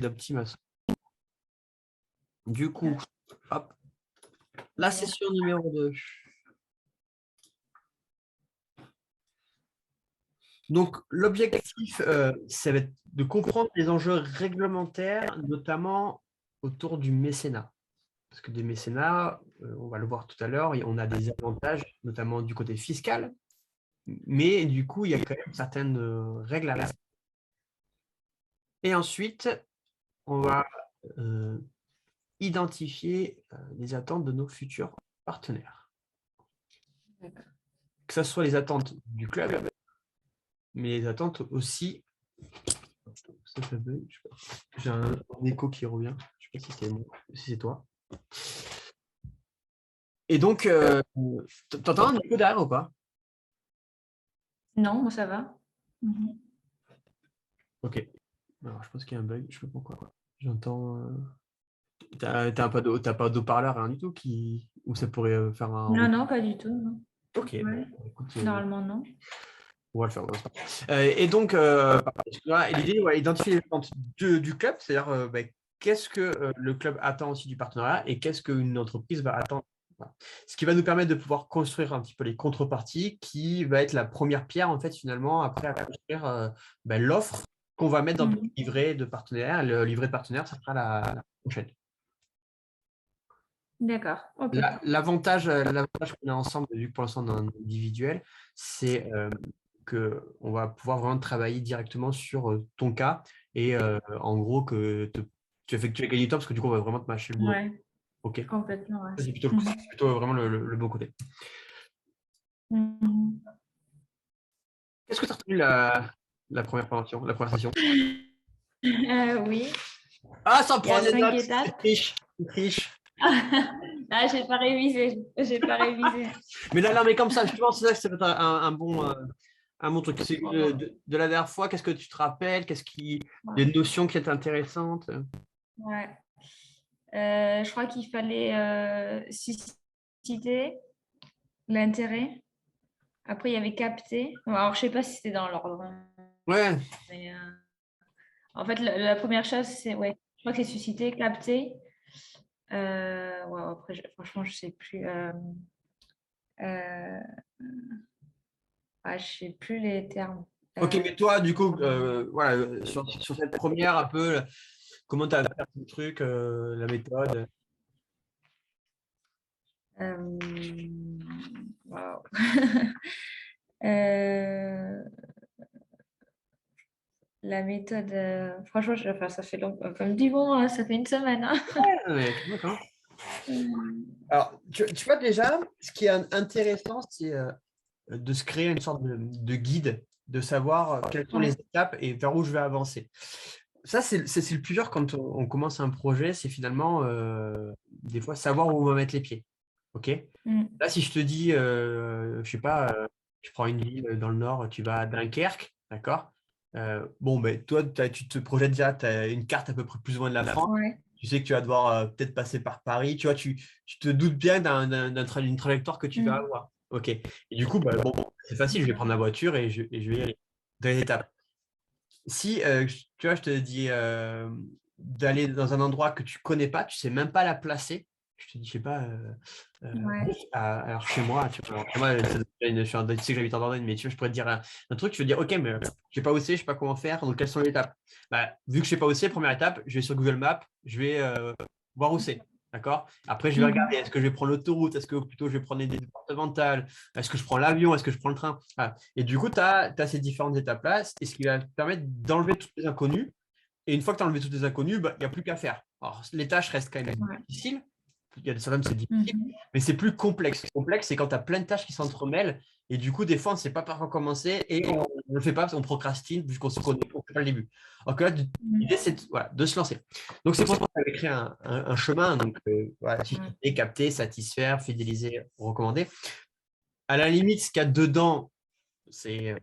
d'optimisation. Du coup, hop, la session numéro 2. Donc, l'objectif, ça va être de comprendre les enjeux réglementaires, notamment autour du mécénat. Parce que des mécénats, on va le voir tout à l'heure, on a des avantages, notamment du côté fiscal, mais du coup, il y a quand même certaines règles à respecter. Et ensuite, on va identifier les attentes de nos futurs partenaires. Que ce soit les attentes du club, mais les attentes aussi. Ça fait bug, je sais pas. J'ai un écho qui revient. Je ne sais pas si c'est moi, si c'est toi. Et donc, t'entends un écho derrière ou pas? Non, moi ça va. Ok. Alors, je pense qu'il y a un bug. Je ne sais pas pourquoi. J'entends. T'as pas d'eau-parleur, rien du tout ou ça pourrait faire un. Non, non, pas du tout. Non. Ok. Ouais. Bon, écoute, Normalement, non. on va le faire. Et donc, l'idée, identifier les attentes du club, c'est-à-dire qu'est-ce que le club attend aussi du partenariat et qu'est-ce qu'une entreprise va attendre. Voilà. Ce qui va nous permettre de pouvoir construire un petit peu les contreparties, qui va être la première pierre, en fait, finalement, après à construire l'offre qu'on va mettre dans le livret de partenaire. Le livret de partenaire, ça sera la prochaine. D'accord. Ok. L'avantage qu'on a ensemble, vu que pour l'instant on est en individuel, c'est qu'on va pouvoir vraiment travailler directement sur ton cas et en gros que tu vas gagner du temps parce que du coup on va vraiment te mâcher le boulot. Ouais. Ok. Complètement. Ouais. C'est plutôt vraiment le bon côté. Qu'est-ce que tu as retenu la première présentation, la première session? Oui. Ah, sans Il y a prendre les 5 notes, étapes. c'est triche. Ah, j'ai pas révisé. J'ai pas révisé. Mais là, mais comme ça, je pense que ça va être un bon truc. De la dernière fois, qu'est-ce que tu te rappelles? Des notions qui étaient intéressantes? Ouais. Je crois qu'il fallait susciter l'intérêt. Après, il y avait capter. Alors, je sais pas si c'était dans l'ordre. Ouais. Mais, en fait, la première chose, c'est, ouais, je crois que c'est susciter, capter. Ouais, après, franchement, je sais plus. Je sais plus les termes. Ok, mais toi, du coup, voilà, sur cette première, un peu, comment tu as fait le truc, la méthode? Wow. La méthode, franchement, ça fait long. Comme dit, bon, ça fait une semaine. Hein. Ouais, d'accord. Alors, tu vois déjà, ce qui est intéressant, c'est de se créer une sorte de guide, de savoir quelles sont les étapes et vers où je vais avancer. Ça, c'est le plus dur quand on commence un projet, c'est finalement, des fois, savoir où on va mettre les pieds. OK? Là, si je te dis, je sais pas, je prends une ville dans le nord, tu vas à Dunkerque, d'accord? Bon, ben, toi, tu te projettes déjà, tu as une carte à peu près plus ou moins de la France. Ouais. Tu sais que tu vas devoir peut-être passer par Paris. Tu vois, tu te doutes bien d'une trajectoire que tu vas avoir. OK. Et du coup, bon, c'est facile, je vais prendre la voiture et je vais y aller. Dans les étapes. Si, tu vois, je te dis d'aller dans un endroit que tu connais pas, tu sais même pas la placer. Je te dis, je sais pas, alors chez moi, tu vois, alors chez moi, tu sais que j'habite en Dordogne, mais tu vois, je pourrais te dire un truc, tu veux dire, ok, mais je sais pas où c'est, je sais pas comment faire, donc quelles sont les étapes? Bah, vu que je sais pas où c'est, première étape, je vais sur Google Maps, je vais voir où c'est. D'accord? Après, je vais regarder, est-ce que je vais prendre l'autoroute, est-ce que plutôt je vais prendre les départementales, est-ce que je prends l'avion, est-ce que je prends le train? Voilà. Et du coup, tu as ces différentes étapes-là, et ce qui va te permettre d'enlever toutes les inconnues. Et une fois que tu as enlevé toutes les inconnues, il n'y a plus qu'à faire. Alors, les tâches restent quand même difficiles. Il y a certaines, c'est difficile, mais c'est plus complexe. Complexe, c'est quand tu as plein de tâches qui s'entremêlent. Et du coup, des fois, on ne sait pas par quoi commencer et on ne le fait pas, on procrastine puisqu'on ne fait pas le début. Donc là, l'idée, c'est de se lancer. Donc, c'est pour ça qu'on avait créé un chemin. Donc, voilà, capter, satisfaire, fidéliser, recommander. À la limite, ce qu'il y a dedans, c'est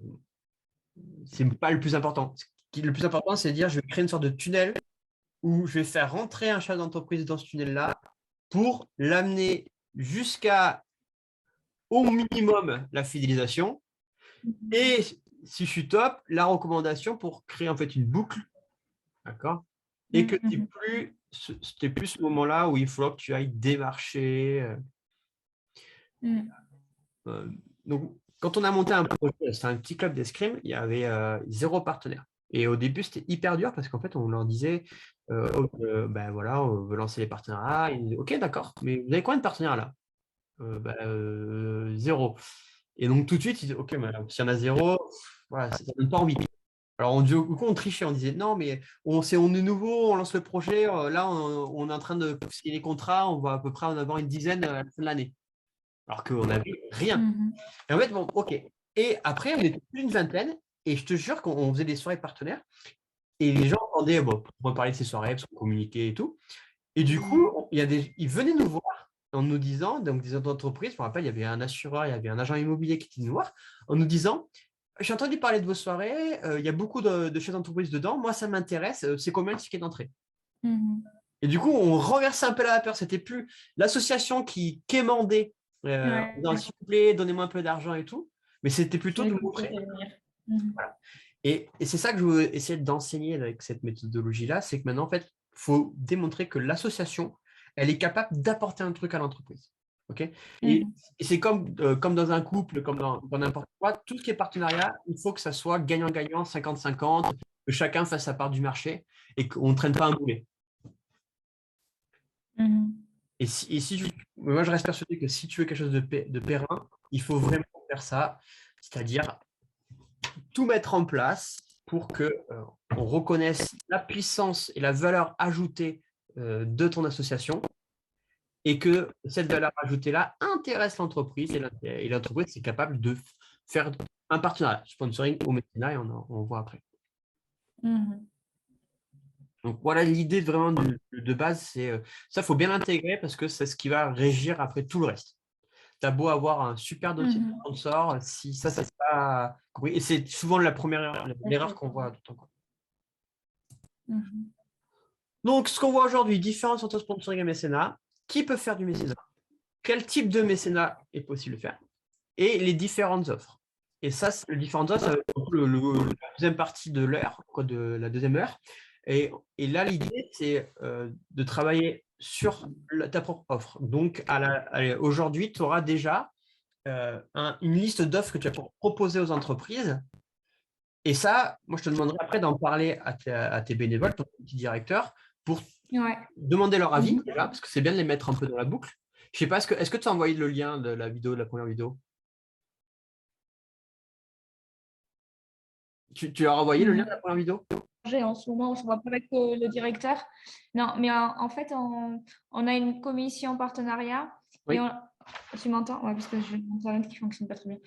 pas le plus important. Le plus important, c'est de dire, je vais créer une sorte de tunnel où je vais faire rentrer un chef d'entreprise dans ce tunnel-là pour l'amener jusqu'à au minimum la fidélisation et si je suis top, la recommandation pour créer en fait une boucle, d'accord, et que c'était plus ce moment-là où il faut que tu ailles démarcher. Donc, quand on a monté un projet, c'était un petit club d'escrime, il y avait 0 partenaire. Et au début, c'était hyper dur parce qu'en fait, on leur disait, ben voilà, on veut lancer les partenariats. Ils disaient, OK, d'accord, mais vous avez combien de partenaires là? 0. Et donc, tout de suite, ils disaient, OK, mais s'il y en a 0, voilà, ça ne donne pas envie. Alors, du coup, on trichait, on disait, non, mais on est nouveau, on lance le projet, là, on est en train de signer les contrats, on va à peu près en avoir une dizaine à la fin de l'année. Alors qu'on n'avait rien. Et en fait, bon, OK. Et après, on était plus d'une vingtaine, et je te jure qu'on faisait des soirées partenaires, et les gens entendaient, bon, pour parler de ces soirées, parce qu'on communiquait et tout. Et du coup, ils venaient nous voir en nous disant, donc des entreprises, je me rappelle, il y avait un assureur, il y avait un agent immobilier qui était nous voir, en nous disant, j'ai entendu parler de vos soirées, il y a beaucoup de chefs d'entreprise dedans, moi ça m'intéresse, c'est combien le ticket d'entrée? Et du coup, on renversait un peu la vapeur, c'était plus l'association qui quémandait dans s'il vous plaît, donnez-moi un peu d'argent et tout, mais c'était plutôt de montrer. Voilà. Et c'est ça que je veux essayer d'enseigner avec cette méthodologie-là, c'est que maintenant, en fait, il faut démontrer que l'association, elle est capable d'apporter un truc à l'entreprise. OK? Et c'est comme dans un couple, comme dans n'importe quoi, tout ce qui est partenariat, il faut que ça soit gagnant-gagnant, 50-50, que chacun fasse sa part du marché et qu'on ne traîne pas un boulet. Moi, je reste persuadé que si tu veux quelque chose de périn, il faut vraiment faire ça, c'est-à-dire tout mettre en place pour qu'on reconnaisse la puissance et la valeur ajoutée de ton association et que cette valeur ajoutée-là intéresse l'entreprise et l'entreprise est capable de faire un partenariat, sponsoring ou mécénat, et on voit après. Donc voilà l'idée vraiment de base, c'est ça, il faut bien l'intégrer parce que c'est ce qui va régir après tout le reste. Tu as beau avoir un super dossier de sponsor, si ça c'est pas compris. Et c'est souvent l'erreur qu'on voit tout le temps. Donc, ce qu'on voit aujourd'hui, différence entre sponsoring et mécénat, qui peut faire du mécénat, quel type de mécénat est possible de faire, et les différentes offres. Et ça, les différentes offres, ça va être la deuxième partie de l'heure, de la deuxième heure. Et là, l'idée, c'est de travailler sur ta propre offre. Donc, aujourd'hui, tu auras déjà une liste d'offres que tu vas proposer aux entreprises. Et ça, moi, je te demanderai après d'en parler à tes bénévoles, ton petit directeur, pour demander leur avis, déjà, parce que c'est bien de les mettre un peu dans la boucle. Je sais pas, est-ce que tu as envoyé le lien de la vidéo, de la première vidéo? Tu leur as envoyé le lien de la première vidéo? En ce moment, on se voit pas avec le directeur. Non, mais en fait, on a une commission partenariat. Oui. Tu m'entends? Oui, parce que j'ai mon internet qui ne fonctionne pas très bien.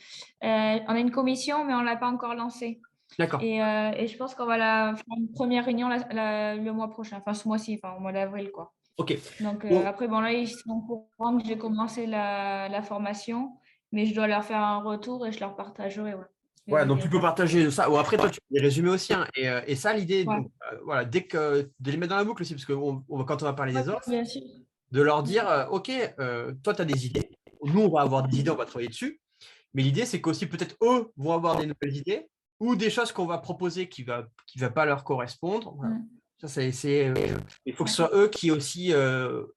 On a une commission, mais on ne l'a pas encore lancée. D'accord. Et je pense qu'on va faire une première réunion le mois prochain, enfin ce mois-ci, enfin au mois d'avril, quoi. OK. Donc après, bon là, ils sont au courant que j'ai commencé la formation, mais je dois leur faire un retour et je leur partagerai. Voilà, donc tu peux partager ça. Ou après, toi, tu peux les résumer aussi. Hein. Et ça, l'idée, voilà, de les mettre dans la boucle aussi, parce que quand on va parler des offres, de leur dire, OK, toi, tu as des idées. Nous, on va avoir des idées, on va travailler dessus. Mais l'idée, c'est qu'aussi, peut-être, eux vont avoir des nouvelles idées ou des choses qu'on va proposer qui ne va pas leur correspondre. Voilà. Ça, il faut que ce soit eux qui aussi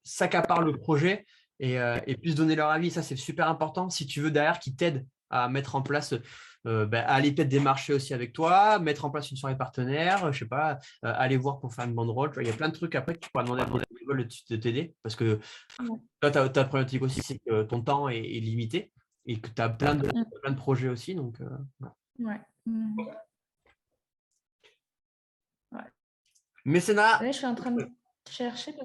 s'accaparent le projet et puissent donner leur avis. Ça, c'est super important si tu veux derrière qu'ils t'aident à mettre en place, à aller peut-être démarcher aussi avec toi, mettre en place une soirée partenaire, je sais pas, aller voir pour faire une banderole. Il y a plein de trucs après que tu pourras demander à ton bénévole de t'aider parce que toi, ta problématique aussi, c'est que ton temps est limité et que tu as plein de projets aussi. Donc, mécénat. Je suis en train de chercher.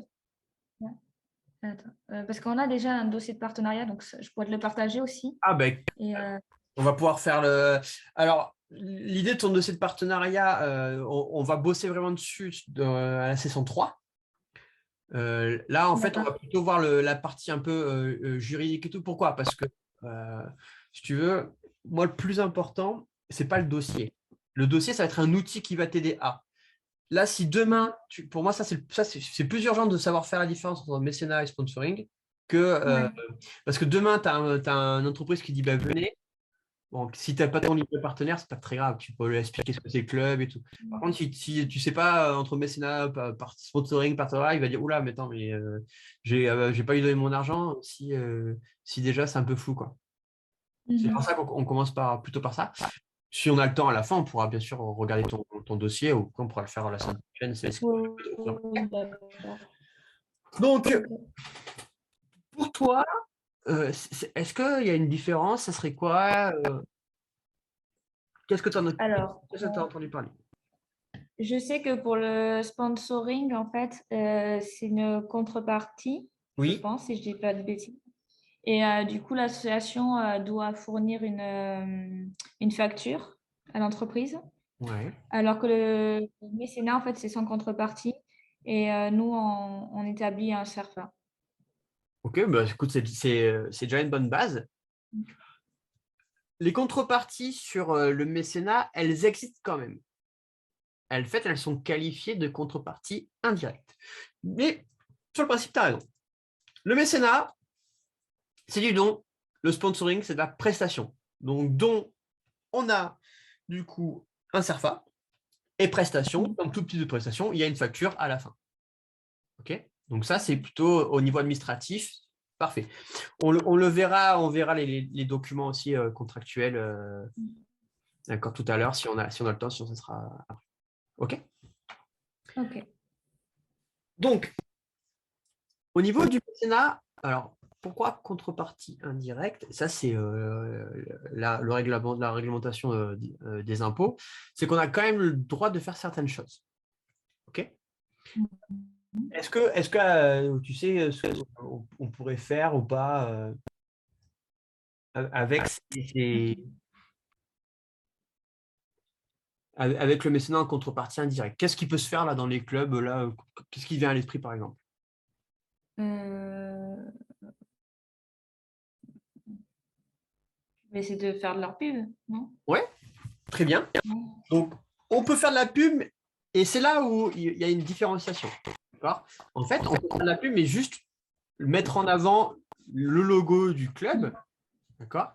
Parce qu'on a déjà un dossier de partenariat, donc je pourrais te le partager aussi. Ah ben, on va pouvoir faire le… Alors, l'idée de ton dossier de partenariat, on va bosser vraiment dessus à la session 3. Là, en fait, on va plutôt voir la partie un peu juridique et tout. Pourquoi? Parce que, si tu veux, moi, le plus important, ce n'est pas le dossier. Le dossier, ça va être un outil qui va t'aider à… Là, si demain, pour moi, c'est plus urgent de savoir faire la différence entre mécénat et sponsoring que parce que demain, tu as une entreprise qui dit bah, venez, Bon, si tu n'as pas ton livre de partenaire, c'est pas très grave. Tu peux lui expliquer ce que c'est le club et tout. Par contre, si tu sais pas entre mécénat, sponsoring, partenariat, il va dire oula, mais attends, mais j'ai pas eu donné mon argent si déjà c'est un peu flou, quoi. C'est pour ça qu'on commence plutôt par ça. Si on a le temps à la fin, on pourra bien sûr regarder ton dossier ou on pourra le faire la semaine prochaine. D'accord. Donc, Ok. pour toi, est-ce qu'il y a une différence? Ça serait quoi? Qu'est-ce que tu Alors, as entendu parler? je sais que pour le sponsoring, en fait, c'est une contrepartie, je Oui. pense, si je dis pas de bêtises. Et du coup, l'association doit fournir une facture à l'entreprise, Ouais. alors que le mécénat, en fait, c'est sans contrepartie. Et nous, on établit un CERFA. Ok, bah, écoute, c'est déjà une bonne base. Les contreparties sur le mécénat, elles existent quand même. Elles sont qualifiées de contreparties indirectes. Mais sur le principe, tu as raison. Le mécénat, c'est du don. Le sponsoring, c'est de la prestation. Donc, don, on a du coup un CERFA et prestation. Comme tout type de prestation, il y a une facture à la fin. Ok. Donc ça, c'est plutôt au niveau administratif. Parfait. On le verra, on verra les documents aussi contractuels encore tout à l'heure si on a le temps, sinon ça sera après. OK? Ok. Donc, au niveau du mécénat, alors pourquoi contrepartie indirecte? Ça, c'est la réglementation des impôts. C'est qu'on a quand même le droit de faire certaines choses. OK? Est-ce que tu sais ce qu'on pourrait faire ou pas avec avec le mécénat en contrepartie indirecte? Qu'est-ce qui peut se faire là dans les clubs là? Qu'est-ce qui vient à l'esprit par exemple? Euh, je vais essayer de faire de leur pub, non? Ouais, très bien. Non. Donc, on peut faire de la pub et c'est là où il y a une différenciation. D'accord? En fait, on peut faire de la pub, mais juste mettre en avant le logo du club, d'accord?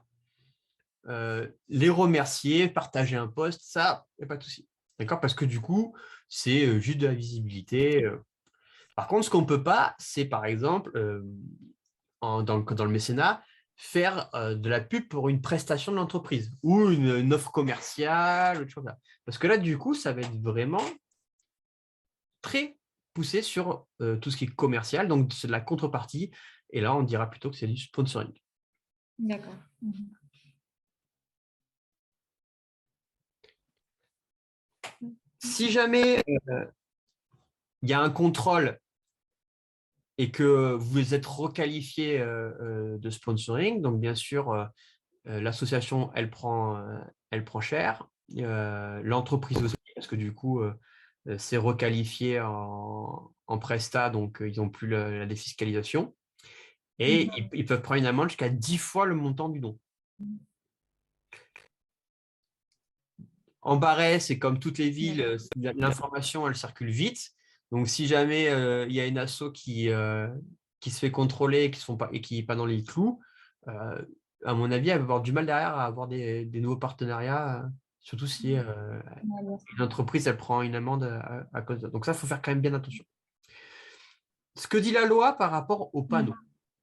Les remercier, partager un post, ça, il n'y a pas de souci. D'accord? Parce que du coup, c'est juste de la visibilité. Par contre, ce qu'on ne peut pas, c'est par exemple, dans le mécénat, faire de la pub pour une prestation de l'entreprise ou une offre commerciale, autre chose. Parce que là, du coup, ça va être vraiment très poussé sur tout ce qui est commercial, donc c'est de la contrepartie. Et là, on dira plutôt que c'est du sponsoring. D'accord. Si jamais il y a un contrôle et que vous êtes requalifié de sponsoring, donc bien sûr, l'association, elle prend cher. L'entreprise aussi, parce que du coup, c'est requalifié en prestat, donc ils n'ont plus la défiscalisation. Et ils peuvent prendre une amende jusqu'à 10 fois le montant du don. En Barret, c'est comme toutes les villes, l'information, elle circule vite. Donc, si jamais il y a une asso qui se fait contrôler et qui n'est pas dans les clous, à mon avis, elle va avoir du mal derrière à avoir des nouveaux partenariats, surtout si une entreprise, elle prend une amende à cause de ça. Donc, ça, il faut faire quand même bien attention. Ce que dit la loi par rapport aux panneaux,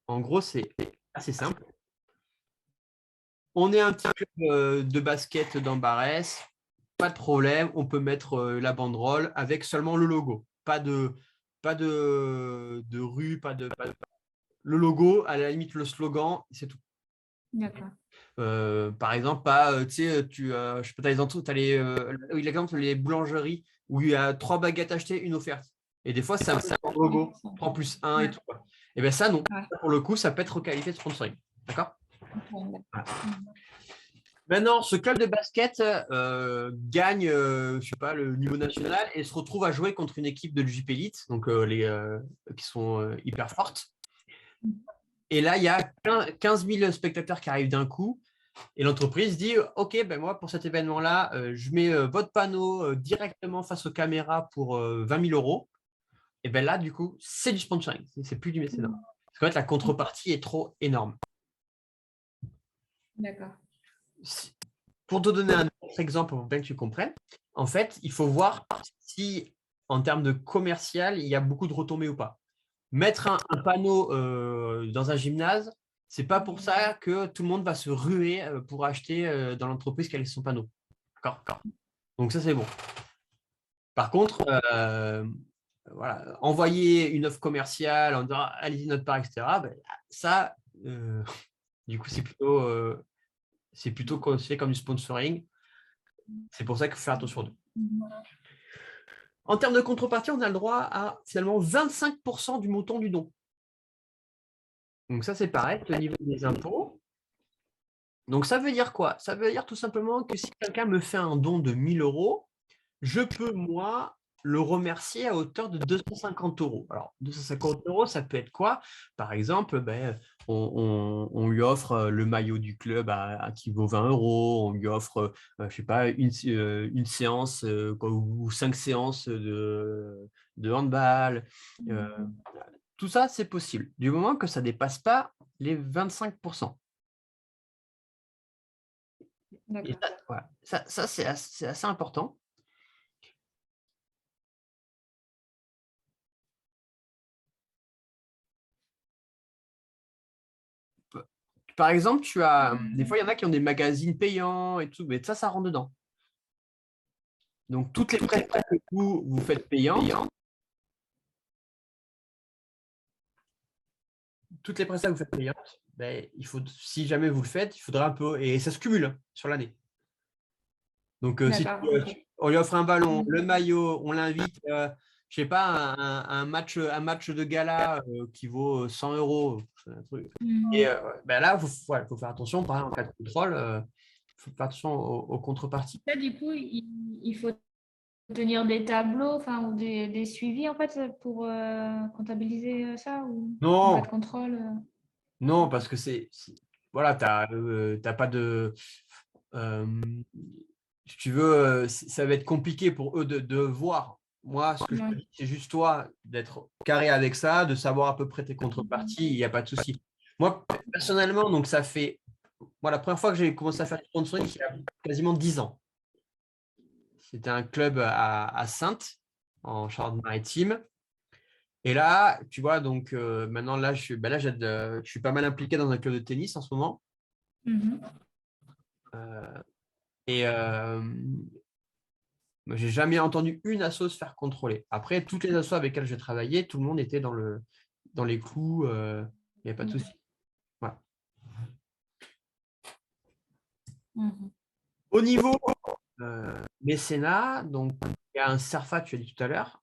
en gros, c'est assez simple. On est un petit club de basket dans Barès, pas de problème, on peut mettre la banderole avec seulement le logo. Pas de rue, le logo, à la limite le slogan, c'est tout. D'accord. Par exemple, pas, tu sais, je sais pas, tu as l'exemple, les boulangeries où il y a 3 baguettes achetées, une offerte. Et des fois, ça le logo, 3 plus 1 et tout. Et bien ça, non. Ouais. Pour le coup, ça peut être requalifié de sponsoring. D'accord? Voilà. Maintenant, ce club de basket gagne, je sais pas, le niveau national et se retrouve à jouer contre une équipe de l'UJP Elite, donc qui sont hyper fortes. Et là, il y a 15 000 spectateurs qui arrivent d'un coup. Et l'entreprise dit, OK, ben moi, pour cet événement-là, je mets votre panneau directement face aux caméras pour 20 000 euros. Et bien là, du coup, c'est du sponsoring. C'est plus du mécénat. Parce qu'en fait, la contrepartie est trop énorme. D'accord. pour te donner un autre exemple pour bien que tu comprennes, en fait, il faut voir si, en termes de commercial, il y a beaucoup de retombées ou pas. Mettre un panneau dans un gymnase, c'est pas pour ça que tout le monde va se ruer pour acheter dans l'entreprise qui a son panneau. D'accord. Donc ça, c'est bon. Par contre, voilà, envoyer une offre commerciale en disant allez-y notre part, etc. Ben, ça, du coup, c'est plutôt considéré comme du sponsoring. C'est pour ça qu'il faut faire attention d'eux. En termes de contrepartie, on a le droit à finalement 25% du montant du don. Donc ça, c'est pareil, au niveau des impôts. Donc ça veut dire quoi? Ça veut dire tout simplement que si quelqu'un me fait un don de 1 000 €, je peux, moi, le remercier à hauteur de 250 €. Alors, 250 €, ça peut être quoi? Par exemple, on lui offre le maillot du club qui vaut 20 €, on lui offre, je ne sais pas, une séance ou 5 séances de handball. Tout ça, c'est possible, du moment que ça ne dépasse pas les 25%. Et D'accord. ça, voilà. Ça, c'est assez important. Par exemple, des fois, il y en a qui ont des magazines payants et tout, mais ça rentre dedans. Donc, toutes les prestations que vous faites payantes, si jamais vous le faites, il faudra un peu, et ça se cumule sur l'année. Donc, si on lui offre un ballon, le maillot, on l'invite, je sais pas, un match de gala qui vaut 100 €. Un truc. Et là, il faut faire attention, par exemple, en cas de contrôle, il faut faire attention aux contreparties. Là, du coup, il faut tenir des tableaux, enfin, ou des suivis, en fait, pour comptabiliser ça, ou en cas de Non, contrôle. non, parce que voilà, t'as pas de. Si tu veux, ça va être compliqué pour eux de voir. Moi, ce que je te dis, c'est juste toi d'être carré avec ça, de savoir à peu près tes contreparties, il n'y a pas de souci. Moi, personnellement, donc ça fait. Moi, la première fois que j'ai commencé à faire du sponsoring, il y a quasiment 10 ans. C'était un club à Saintes, en Charente-Maritime. Et là, tu vois, donc maintenant, là, je suis pas mal impliqué dans un club de tennis en ce moment. Et j'ai jamais entendu une asso se faire contrôler. Après, toutes les assos avec lesquelles j'ai travaillé, tout le monde était dans les clous. Il n'y a pas de souci. Voilà. Au niveau mécénat, donc il y a un CERFA, tu as dit tout à l'heure.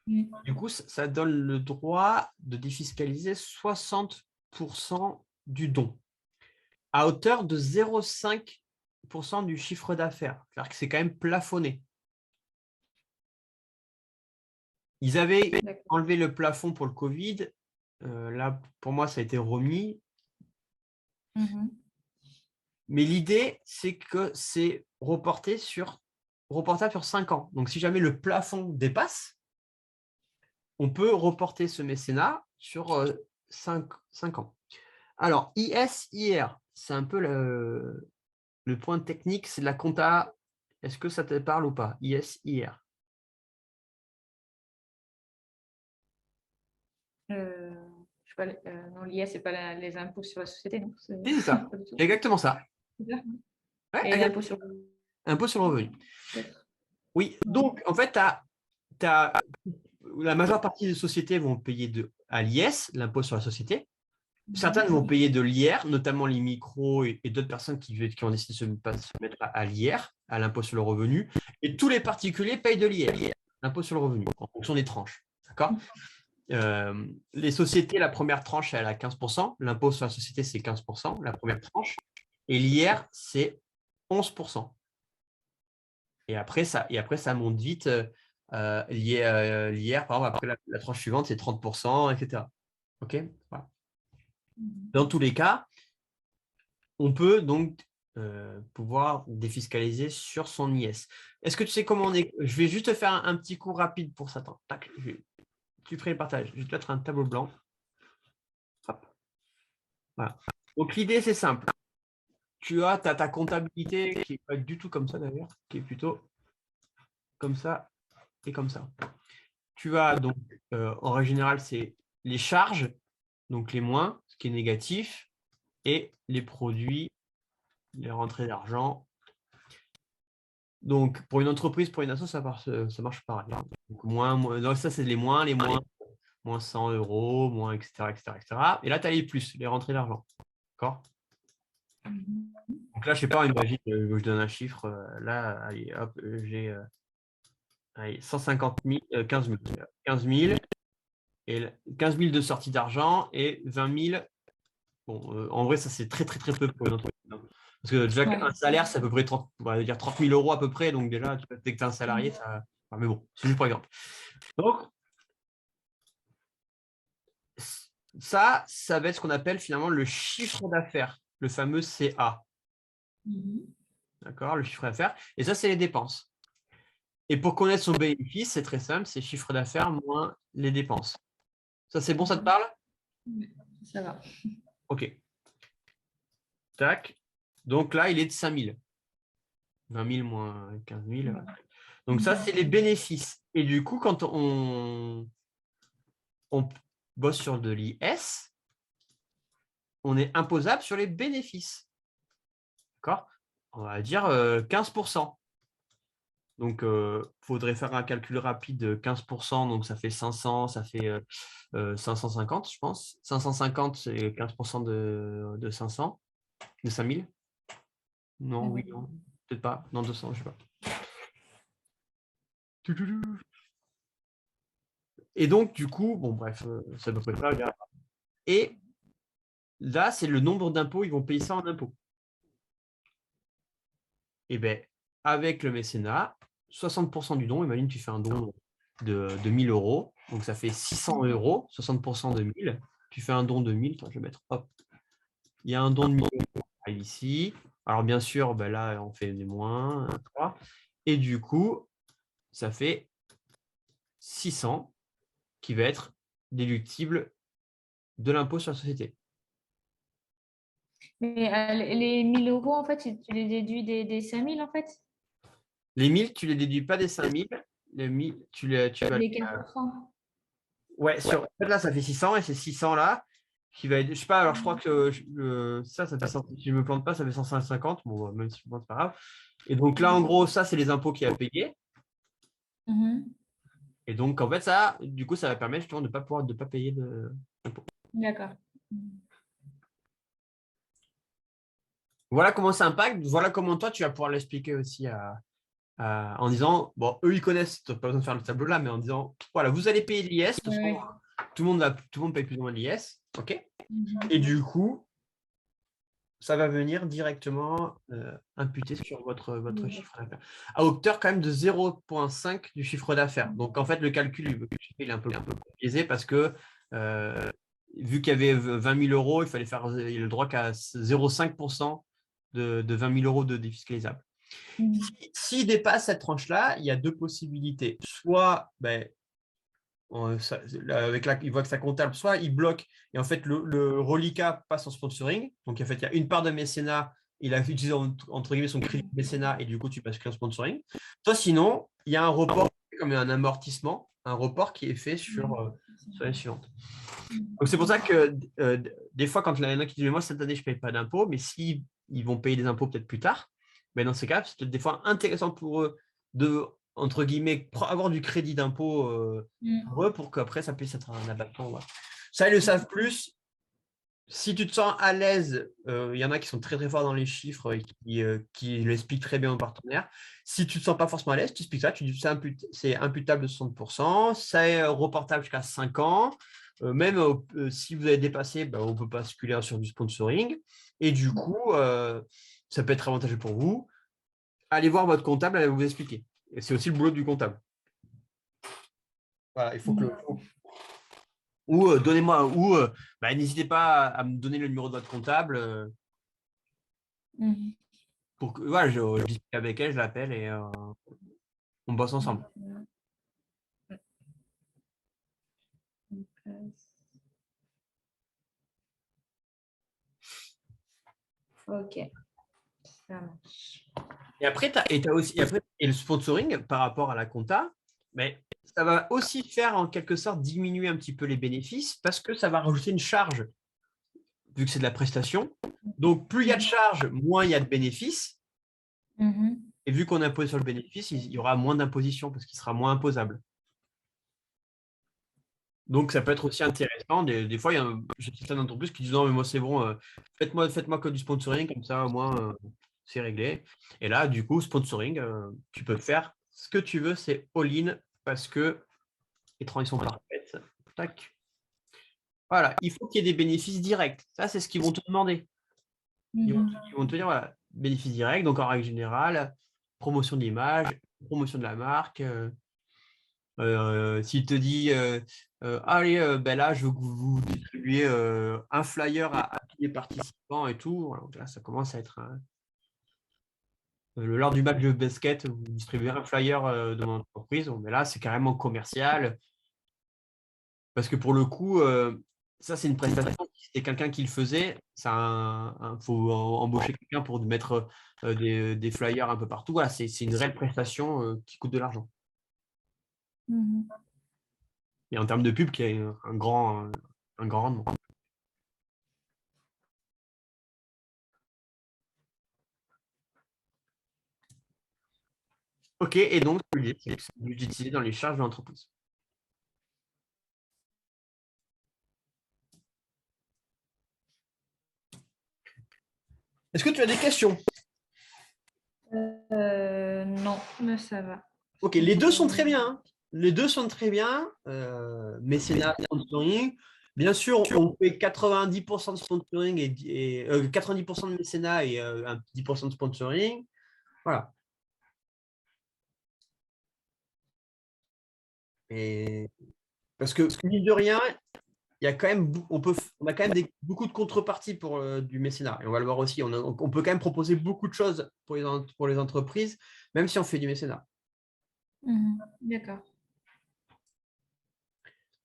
Du coup, ça donne le droit de défiscaliser 60% du don à hauteur de 0,5% du chiffre d'affaires. C'est-à-dire que c'est quand même plafonné. Ils avaient enlevé le plafond pour le Covid. Là, pour moi, ça a été remis. Mais l'idée, c'est que c'est reportable sur 5 ans. Donc, si jamais le plafond dépasse, on peut reporter ce mécénat sur 5 ans. Alors, IS-IR, c'est un peu le point technique, c'est de la compta. Est-ce que ça te parle ou pas? IS-IR. Je sais pas, non, l'IS, c'est pas les impôts sur la société, non? C'est ça, c'est exactement ça. Et l'impôt sur impôt sur le revenu. Oui, donc en fait, la majeure partie des sociétés vont payer à l'IS, l'impôt sur la société. Certaines vont payer de l'IR, notamment les micros et d'autres personnes qui ont décidé de se mettre à l'IR, à l'impôt sur le revenu. Et tous les particuliers payent de l'IR, l'impôt sur le revenu, en fonction des tranches. D'accord? Les sociétés, la première tranche, elle a 15%. L'impôt sur la société, c'est 15%, la première tranche. Et l'IR, c'est 11%. Et après, ça monte vite. L'IR, par exemple, après la tranche suivante, c'est 30%, etc. OK? Voilà. Dans tous les cas, on peut donc pouvoir défiscaliser sur son IS. Est-ce que tu sais comment on est? Je vais juste te faire un petit cours rapide pour ça. Tac, tu ferais le partage. Je vais te mettre un tableau blanc. Hop. Voilà. Donc, l'idée, c'est simple. tu as ta comptabilité qui n'est pas du tout comme ça d'ailleurs, qui est plutôt comme ça et comme ça. Tu as donc, en règle générale, c'est les charges, donc les moins, ce qui est négatif, et les produits, les rentrées d'argent. Donc, pour une entreprise, pour une asso, ça marche pareil. Donc, non, ça, c'est les moins, moins 100 €, moins, etc., etc., etc. Et là, tu as les plus, les rentrées d'argent. D'accord? Donc là, je ne sais pas, imagine, je donne un chiffre. Là, allez, hop, j'ai 150 000, 15 000. 15 000, et 15 000 de sortie d'argent et 20 000. Bon, en vrai, ça, c'est très, très, très peu pour une entreprise. Hein. Parce que déjà, un salaire, c'est à peu près 30, on va dire 30 000 € à peu près. Donc déjà, dès que tu es un salarié, ça... Enfin, mais bon, c'est juste par exemple. Donc, ça va être ce qu'on appelle finalement le chiffre d'affaires, le fameux CA. D'accord, le chiffre d'affaires. Et ça, c'est les dépenses. Et pour connaître son bénéfice, c'est très simple, c'est chiffre d'affaires moins les dépenses. Ça, c'est bon, ça te parle? Ça va. OK. Tac. Donc là, il est de 5 000. 20 000 moins 15 000. Donc ça, c'est les bénéfices. Et du coup, quand on bosse sur de l'IS, on est imposable sur les bénéfices. D'accord? On va dire 15%. Donc, il faudrait faire un calcul rapide de 15%, donc ça fait 500, ça fait 550, je pense. 550, c'est 15% de 500, de 5000. Non, oui, non, peut-être pas. Non, 200, je sais pas. Et donc, du coup, bon, bref, ça ne peut pas. Et là, c'est le nombre d'impôts, ils vont payer ça en impôts. Et bien, avec le mécénat, 60% du don, imagine, tu fais un don de 1000 €, donc ça fait 600 €, 60% de 1000, tu fais un don de 1000, je vais mettre, hop, il y a un don de 1000 € ici. Alors, bien sûr, ben là, on fait des moins, 3, et du coup, ça fait 600 qui va être déductible de l'impôt sur la société. Mais les 1 000 €, en fait, tu les déduis des 5 000, en fait? Les 1000, tu ne les déduis pas des 5000. Les 1000, tu vas... Les 15%. Ouais, en fait, là, ça fait 600 et c'est 600 là qui va être. Je sais pas, alors je crois que ça fait 100, si je ne me plante pas, ça fait 150. Bon, même si je me plante, c'est pas grave. Et donc là, en gros, ça, c'est les impôts qu'il y a à payer. Et donc, en fait, ça, du coup, ça va permettre justement de ne pas payer d'impôts. D'accord. Voilà comment ça impacte. Voilà comment toi, tu vas pouvoir l'expliquer aussi en disant, bon, eux, ils connaissent, tu n'as pas besoin de faire le tableau là, mais en disant, voilà, vous allez payer l'IS, de toute façon, tout le monde paye plus ou moins l'IS, OK? Et du coup, ça va venir directement imputer sur votre chiffre d'affaires, à hauteur quand même de 0,5 du chiffre d'affaires. Donc, en fait, le calcul, il est un peu biaisé parce que vu qu'il y avait 20 000 €, il fallait faire le droit qu'à 0,5% de 20 000 € de défiscalisable. S'il dépasse cette tranche-là, il y a deux possibilités. Soit, il voit que ça comptable, soit il bloque et en fait le reliquat passe en sponsoring. Donc en fait, il y a une part de mécénat, il a utilisé entre guillemets son crédit de mécénat et du coup tu bascules en sponsoring. Soit sinon, il y a un report comme un amortissement, un report qui est fait sur l'année suivante. Donc c'est pour ça que des fois, quand il y en a qui disent mais moi cette année je ne paye pas d'impôts, mais s'ils vont payer des impôts peut-être plus tard, mais dans ces cas, c'est peut-être des fois intéressant pour eux de, entre guillemets, avoir du crédit d'impôt pour eux pour qu'après ça puisse être un abattement. Voilà. Ça, ils le savent plus. Si tu te sens à l'aise, il y en a qui sont très très forts dans les chiffres et qui l'expliquent très bien aux partenaires. Si tu ne te sens pas forcément à l'aise, tu expliques ça, tu dis c'est imputable de 60%, c'est reportable jusqu'à 5 ans. Même si vous avez dépassé, on peut basculer sur du sponsoring. Et du coup, ça peut être avantageux pour vous. Allez voir votre comptable, elle va vous expliquer. Et c'est aussi le boulot du comptable. Voilà, il faut que ou donnez-moi, ou n'hésitez pas à me donner le numéro de votre comptable pour que voilà, je discute avec elle, je l'appelle et on bosse ensemble. Ok. Ça marche. Et après, et le sponsoring par rapport à la compta, mais ça va aussi faire en quelque sorte diminuer un petit peu les bénéfices parce que ça va rajouter une charge, vu que c'est de la prestation. Donc, plus il y a de charges, moins il y a de bénéfices. Mhm. Et vu qu'on impose sur le bénéfice, il y aura moins d'imposition parce qu'il sera moins imposable. Donc, ça peut être aussi intéressant. Des fois, j'ai certaines entreprises qui disent non, mais moi, c'est bon, faites-moi que du sponsoring, comme ça, au moins, c'est réglé. Et là, du coup, sponsoring, tu peux faire ce que tu veux, c'est all-in parce que les transitions parfaites. Tac. Voilà, il faut qu'il y ait des bénéfices directs. Ça, c'est ce qu'ils vont te demander. Ils vont te dire, voilà, bénéfices directs, donc en règle générale, promotion de l'image, promotion de la marque. S'il te dit, allez, ben là, je veux que vous distribuez un flyer à tous les participants et tout, voilà, donc là, ça commence à être lors du match de basket, vous distribuez un flyer de mon entreprise, bon, mais là, c'est carrément commercial, parce que pour le coup, ça, c'est une prestation. Si c'était quelqu'un qui le faisait, il faut embaucher quelqu'un pour mettre des flyers un peu partout. Voilà, c'est une réelle prestation qui coûte de l'argent. Mhm. Et en termes de pub, qui est un grand rendement. OK, et donc, c'est utilisé dans les charges de l'entreprise. Est-ce que tu as des questions? Non, mais ça va. OK, les deux sont très bien. Hein. Les deux sont très bien. Mécénat, sponsoring. Bien sûr, on fait 90% de sponsoring et 90% de mécénat et un 10% de sponsoring. Voilà. Et parce que mine de rien, il y a quand même, on a quand même beaucoup de contreparties pour du mécénat. Et on va le voir aussi. On peut quand même proposer beaucoup de choses pour les entreprises, même si on fait du mécénat. Mhm. D'accord.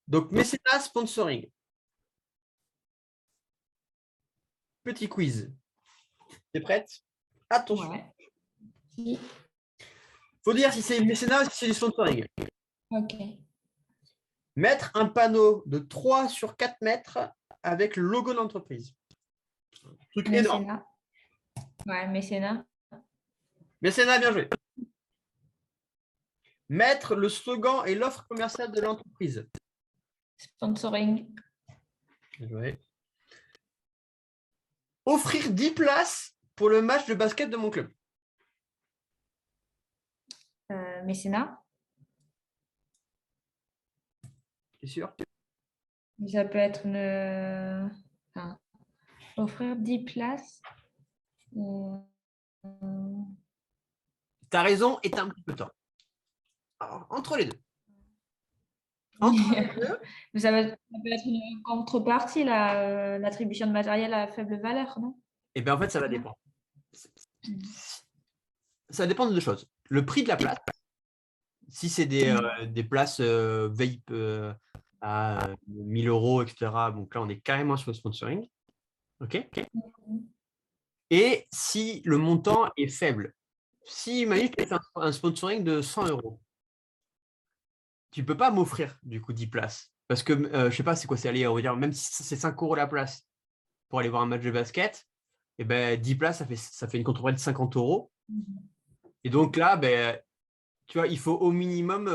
Donc, mécénat, sponsoring. Petit quiz. T'es prête? Attention. Ouais. Si. Faut dire si c'est mécénat ou si c'est du sponsoring. Ok. Mettre un panneau de 3 sur 4 mètres avec le logo de l'entreprise. Truc énorme. Mécénat. Ouais, mécénat. Mécénat, bien joué. Mettre le slogan et l'offre commerciale de l'entreprise. Sponsoring. Bien joué. Offrir 10 places pour le match de basket de mon club. Mécénat. T'es sûr? Ça peut être enfin, offrir 10 places. T'as raison et t'as un petit peu tort. Alors, entre les deux. Entre les deux. Mais ça peut être une contrepartie, l'attribution de matériel à faible valeur, non? Et bien en fait, ça va dépendre. Ça dépend de deux choses. Le prix de la place. Si c'est des places vape à 1000 euros, etc., donc là, on est carrément sur le sponsoring. OK. Et si le montant est faible. Si, imagine, tu fais un sponsoring de 100 euros, tu ne peux pas m'offrir du coup 10 places. Parce que, je ne sais pas, c'est quoi, c'est aller, on va dire, même si c'est 5 euros la place pour aller voir un match de basket, et ben 10 places, ça fait une contrepartie de 50 euros. Et donc là, ben, tu vois, il faut au minimum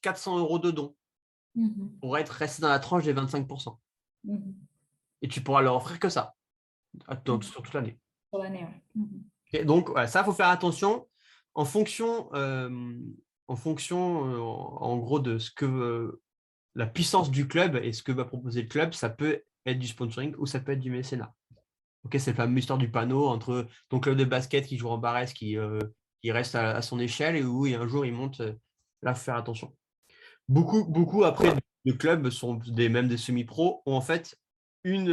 400 euros de dons pour resté dans la tranche des 25%. Et tu pourras leur offrir que ça sur toute l'année. Pour l'année, ouais. Okay, donc, voilà, ça, il faut faire attention en fonction, en gros, de ce que la puissance du club et ce que va proposer le club, ça peut être du sponsoring ou ça peut être du mécénat. Ok, c'est la fameuse histoire du panneau entre ton club de basket qui joue en Barès, qui reste à son échelle et où un jour il monte. Là, il faut faire attention. Beaucoup après de clubs sont même des semi-pros ont en fait une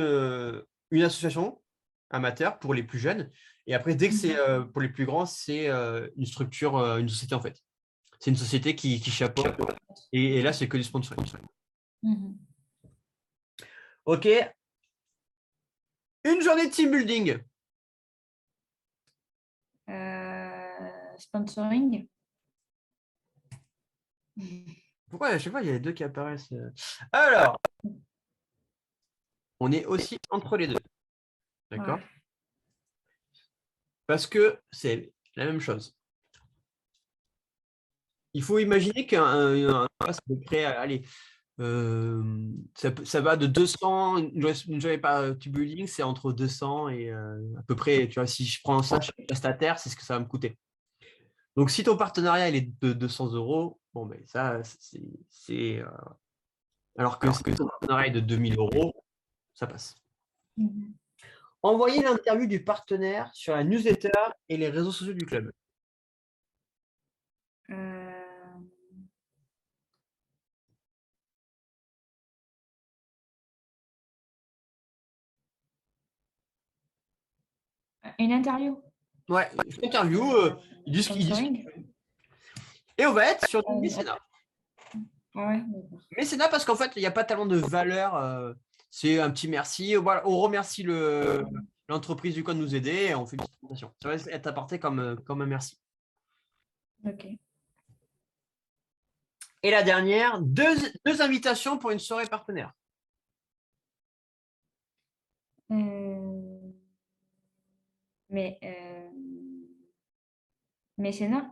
association amateur pour les plus jeunes. Et après, dès que c'est pour les plus grands, c'est une structure, une société en fait. C'est une société qui chapeaute. Et là, c'est que du sponsoring. OK. Une journée de team building. sponsoring. Pourquoi à chaque fois, il y a les deux qui apparaissent? Alors, on est aussi entre les deux. D'accord? Ouais. Parce que c'est la même chose. Il faut imaginer qu'un pass à peu près, allez, ça va de 200, une journée par building, c'est entre 200 et à peu près, tu vois, si je prends ça chez le prestataire, c'est ce que ça va me coûter. Donc, si ton partenariat il est de 200 €, bon, ben ça, c'est. Alors que si ton partenariat est de 2000 €, ça passe. Envoyez l'interview du partenaire sur la newsletter et les réseaux sociaux du club. Une interview. Ouais, une interview, ils disent qu'ils disent. Et on va être sur du mécénat. Ouais, Mécénat parce qu'en fait, il n'y a pas tellement de valeur. C'est un petit merci. Voilà, on remercie l'entreprise du coin de nous aider et on fait une petite présentation. Ça va être apporté comme un merci. Ok. Et la dernière, deux invitations pour une soirée partenaire. Mécénat.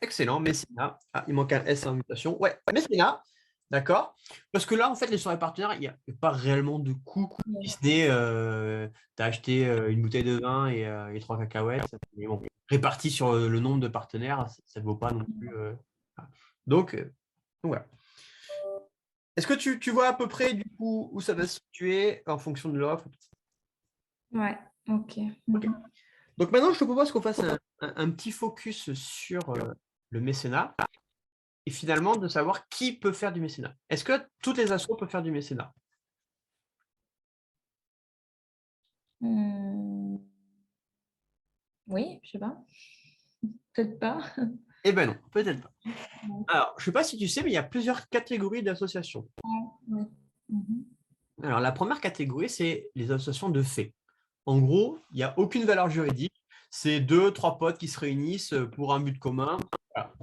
Excellent, mécénat. Ah, il manque un S en invitation. Ouais, mécénat. D'accord. Parce que là, en fait, les soirées partenaires, il n'y a pas réellement de coût. Si ce n'est, tu as acheté une bouteille de vin et 3 cacahuètes. Mais bon, réparti sur le nombre de partenaires, ça ne vaut pas non plus. Donc, voilà. Est-ce que tu vois à peu près du coup où ça va se situer en fonction de l'offre? Ouais, ok. Donc maintenant, je te propose qu'on fasse un petit focus sur le mécénat et finalement de savoir qui peut faire du mécénat. Est-ce que toutes les assos peuvent faire du mécénat? Oui, je sais pas. Peut-être pas. Eh ben non, peut-être pas. Alors, je ne sais pas si tu sais, mais il y a plusieurs catégories d'associations. Ouais. Alors, la première catégorie, c'est les associations de fait. En gros, il n'y a aucune valeur juridique. C'est 2-3 potes qui se réunissent pour un but commun. Voilà.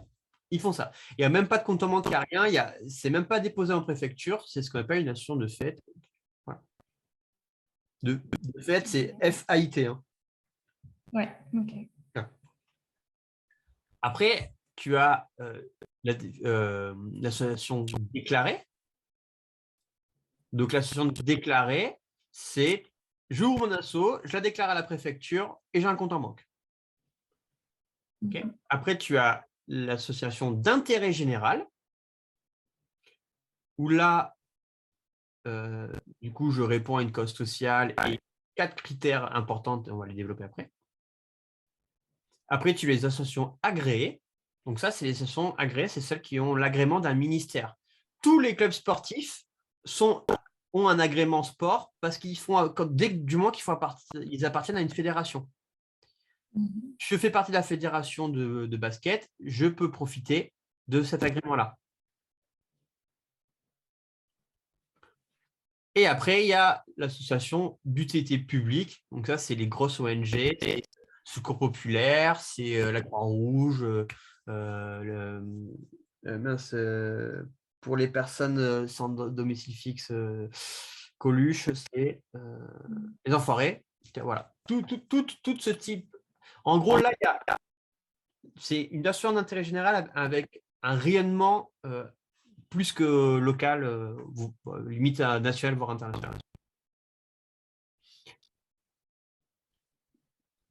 Ils font ça. Il n'y a même pas de compte en banque, il n'y a rien. C'est même pas déposé en préfecture. C'est ce qu'on appelle une association de fait. Voilà. De fait, c'est FAIT. Hein. Ouais, ok. Après, tu as l'association déclarée. Donc, l'association déclarée, c'est j'ouvre mon asso, je la déclare à la préfecture et j'ai un compte en banque. Okay. Après, tu as l'association d'intérêt général, où là, du coup, je réponds à une cause sociale et 4 critères importants, on va les développer après. Après, tu as les associations agréées. Donc ça, c'est les associations agréées, c'est celles qui ont l'agrément d'un ministère. Tous les clubs sportifs ont un agrément sport parce qu'ils font, du moins qu'ils appartiennent à une fédération. Je fais partie de la fédération de basket, je peux profiter de cet agrément-là. Et après, il y a l'association d'utilité publique. Donc ça, c'est les grosses ONG, c'est Secours Populaire, c'est la Croix-Rouge, pour les personnes sans domicile fixe, Coluche, c'est les Enfoirés. Voilà, tout ce type. En gros, là, c'est une association d'intérêt général avec un rayonnement plus que local, limite national, voire international.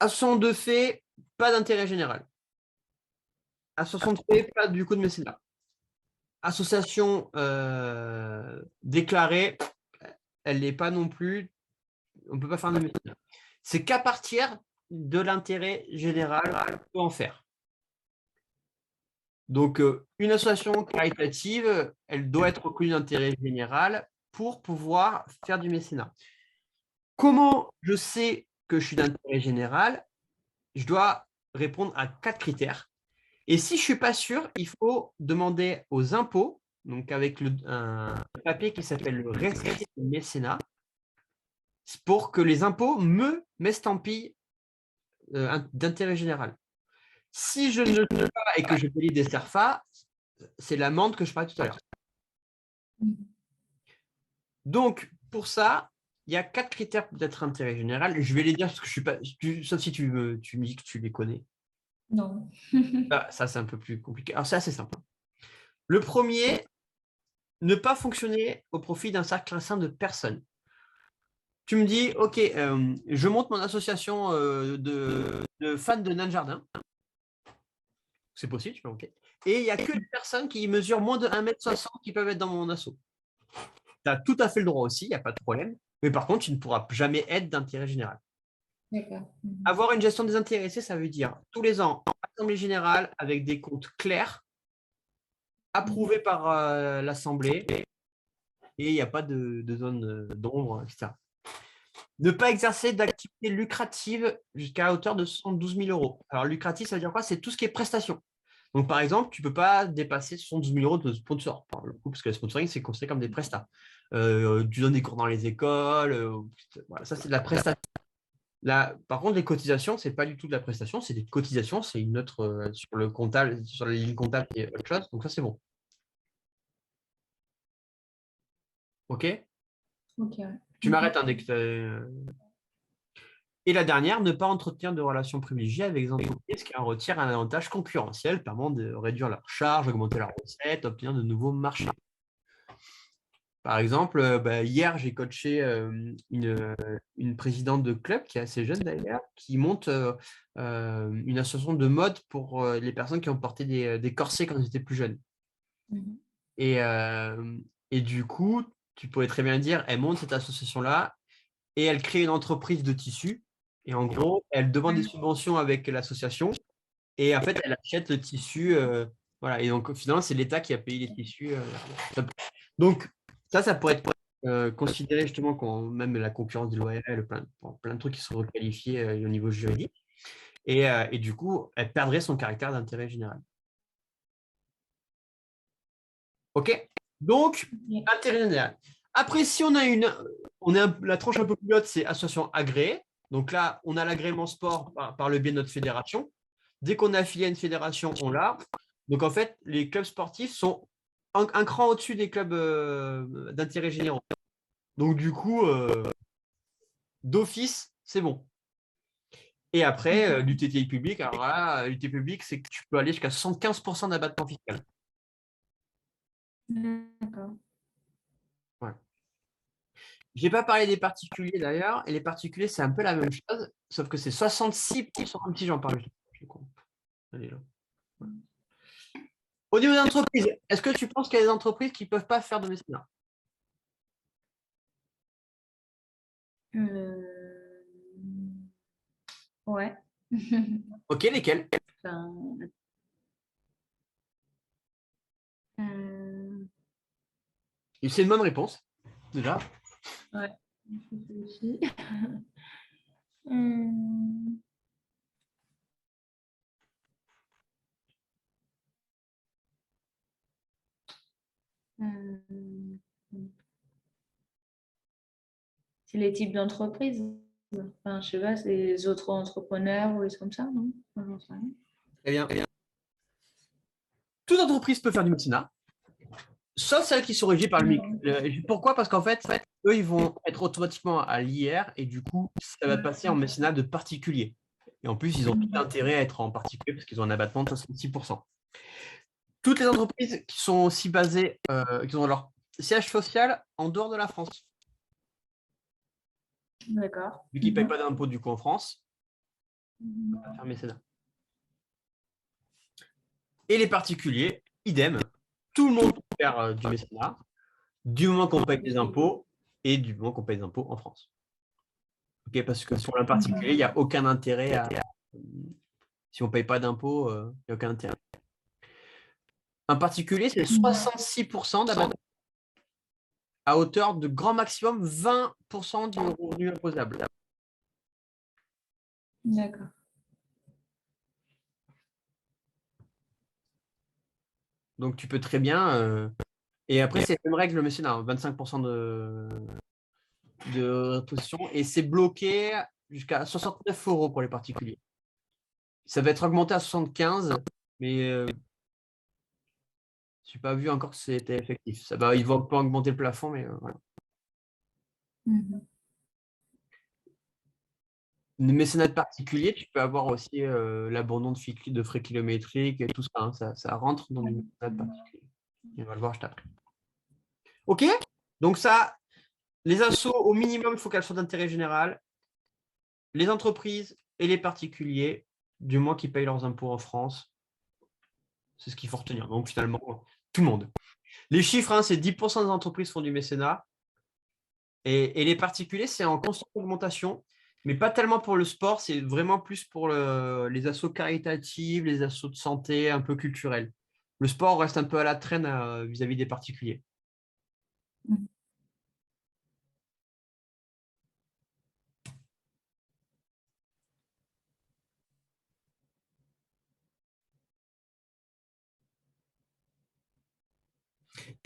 Association de fait, pas d'intérêt général. Association de fait, pas du coup de mécénat. Association déclarée, elle n'est pas non plus, on ne peut pas faire de mécénat. C'est qu'à partir de l'intérêt général, on peut en faire. Donc, une association caritative, elle doit être reconnue d'intérêt général pour pouvoir faire du mécénat. Comment je sais que je suis d'intérêt général? Je dois répondre à 4 critères. Et si je ne suis pas sûr, il faut demander aux impôts, donc avec un papier qui s'appelle le récépissé de mécénat, pour que les impôts m'estampillent d'intérêt général. Si je ne le fais pas et que je valide des CERFA, c'est l'amende que je parlais tout à l'heure. Donc, pour ça, il y a 4 critères d'être intérêt général. Je vais les dire parce que je suis pas, sauf si tu me dis que tu les connais. Non. Ça, c'est un peu plus compliqué. Alors, c'est assez simple. Le premier, ne pas fonctionner au profit d'un cercle restreint de personnes. Tu me dis, OK, je monte mon association de fans de nains de jardin. C'est possible, tu peux OK. Et il n'y a que des personnes qui mesurent moins de 1,60 m qui peuvent être dans mon asso. Tu as tout à fait le droit aussi, il n'y a pas de problème. Mais par contre, tu ne pourras jamais être d'intérêt général. D'accord. Avoir une gestion désintéressée, ça veut dire tous les ans, assemblée générale avec des comptes clairs, approuvés par l'Assemblée, et il n'y a pas de zone d'ombre, etc. Ne pas exercer d'activité lucrative jusqu'à hauteur de 72 000 €. Alors, lucratif, ça veut dire quoi? C'est tout ce qui est prestation. Donc, par exemple, tu ne peux pas dépasser 72 000 € de sponsor, par le coup, parce que le sponsoring, c'est considéré comme des prestats. Tu donnes des cours dans les écoles, voilà, ça, c'est de la prestation. Là, par contre, les cotisations, ce n'est pas du tout de la prestation, c'est des cotisations, c'est une autre sur le comptable, sur la ligne comptable, et autre chose. Donc, ça, c'est bon. OK? Ok. Tu m'arrêtes dès que Et la dernière, ne pas entretenir de relations privilégiées avec les entreprises qui en retirent un avantage concurrentiel permettant de réduire leurs charges, augmenter leurs recettes, obtenir de nouveaux marchés. Par exemple, hier, j'ai coaché une présidente de club qui est assez jeune d'ailleurs, qui monte une association de mode pour les personnes qui ont porté des corsets quand ils étaient plus jeunes. Et du coup, tu pourrais très bien dire, elle monte cette association-là et elle crée une entreprise de tissu. Et en gros, elle demande des subventions avec l'association et en fait, elle achète le tissu. Voilà. Et donc, finalement, c'est l'État qui a payé les tissus. Donc, ça pourrait être considéré justement comme même la concurrence déloyale, plein de trucs qui sont requalifiés au niveau juridique. Et du coup, elle perdrait son caractère d'intérêt général. OK? Donc, intérêt général. Après, si on a la tranche un peu plus haute, c'est association agréée. Donc là, on a l'agrément sport par le biais de notre fédération. Dès qu'on est affilié à une fédération, on l'a. Donc en fait, les clubs sportifs sont un cran au-dessus des clubs d'intérêt généraux. Donc du coup, d'office, c'est bon. Et après, l'UTT public, alors là, l'UTT public, c'est que tu peux aller jusqu'à 75% d'abattement fiscal. D'accord. Ouais. Je n'ai pas parlé des particuliers d'ailleurs, et les particuliers, c'est un peu la même chose, sauf que c'est 66%, si j'en parle. Allez, là. Ouais. Au niveau des entreprises, est-ce que tu penses qu'il y a des entreprises qui ne peuvent pas faire de mécénat? Ouais. Ok, lesquelles? Enfin, C'est une bonne réponse, déjà. ouais. Aussi. C'est les types d'entreprises. Enfin, je sais pas, c'est les autres entrepreneurs ou les comme ça, non? J'en sais rien. Très bien. Toute entreprise peut faire du mécénat, sauf celles qui sont régies par le MIC. Pourquoi? Parce qu'en fait, eux, ils vont être automatiquement à l'IR et du coup, ça va passer en mécénat de particulier. Et en plus, ils ont tout intérêt à être en particulier parce qu'ils ont un abattement de 66%. Toutes les entreprises qui sont aussi basées, qui ont leur siège social en dehors de la France. D'accord. Vu qu'ils ne payent pas d'impôts du coup en France, on va faire mécénat. Et les particuliers, idem. Tout le monde peut faire du mécénat, du moment qu'on paye des impôts et du moment qu'on paye des impôts en France. Okay, parce que pour un particulier, il n'y a aucun intérêt à. Si on ne paye pas d'impôts, il n'y a aucun intérêt. Un particulier, c'est 66% d'abattement à hauteur de grand maximum 20% du revenu imposable. D'accord. Donc, tu peux très bien. Et après, c'est la même règle, le mécénat, 25% de reposition. Et c'est bloqué jusqu'à 69 € pour les particuliers. Ça va être augmenté à 75, mais je n'ai pas vu encore si c'était effectif. Ils vont pas augmenter le plafond, mais voilà. Le mécénat particulier, tu peux avoir aussi l'abandon de frais kilométriques et tout ça, hein, ça rentre dans du mécénat particulier. Et on va le voir juste après. OK? Donc ça, les assos, au minimum, il faut qu'elles soient d'intérêt général. Les entreprises et les particuliers, du moins qui payent leurs impôts en France, c'est ce qu'il faut retenir. Donc finalement, tout le monde. Les chiffres, hein, c'est 10% des entreprises font du mécénat. Et les particuliers, c'est en constante augmentation, mais pas tellement pour le sport, c'est vraiment plus pour les assos caritatives, les assos de santé, un peu culturels. Le sport reste un peu à la traîne vis-à-vis des particuliers.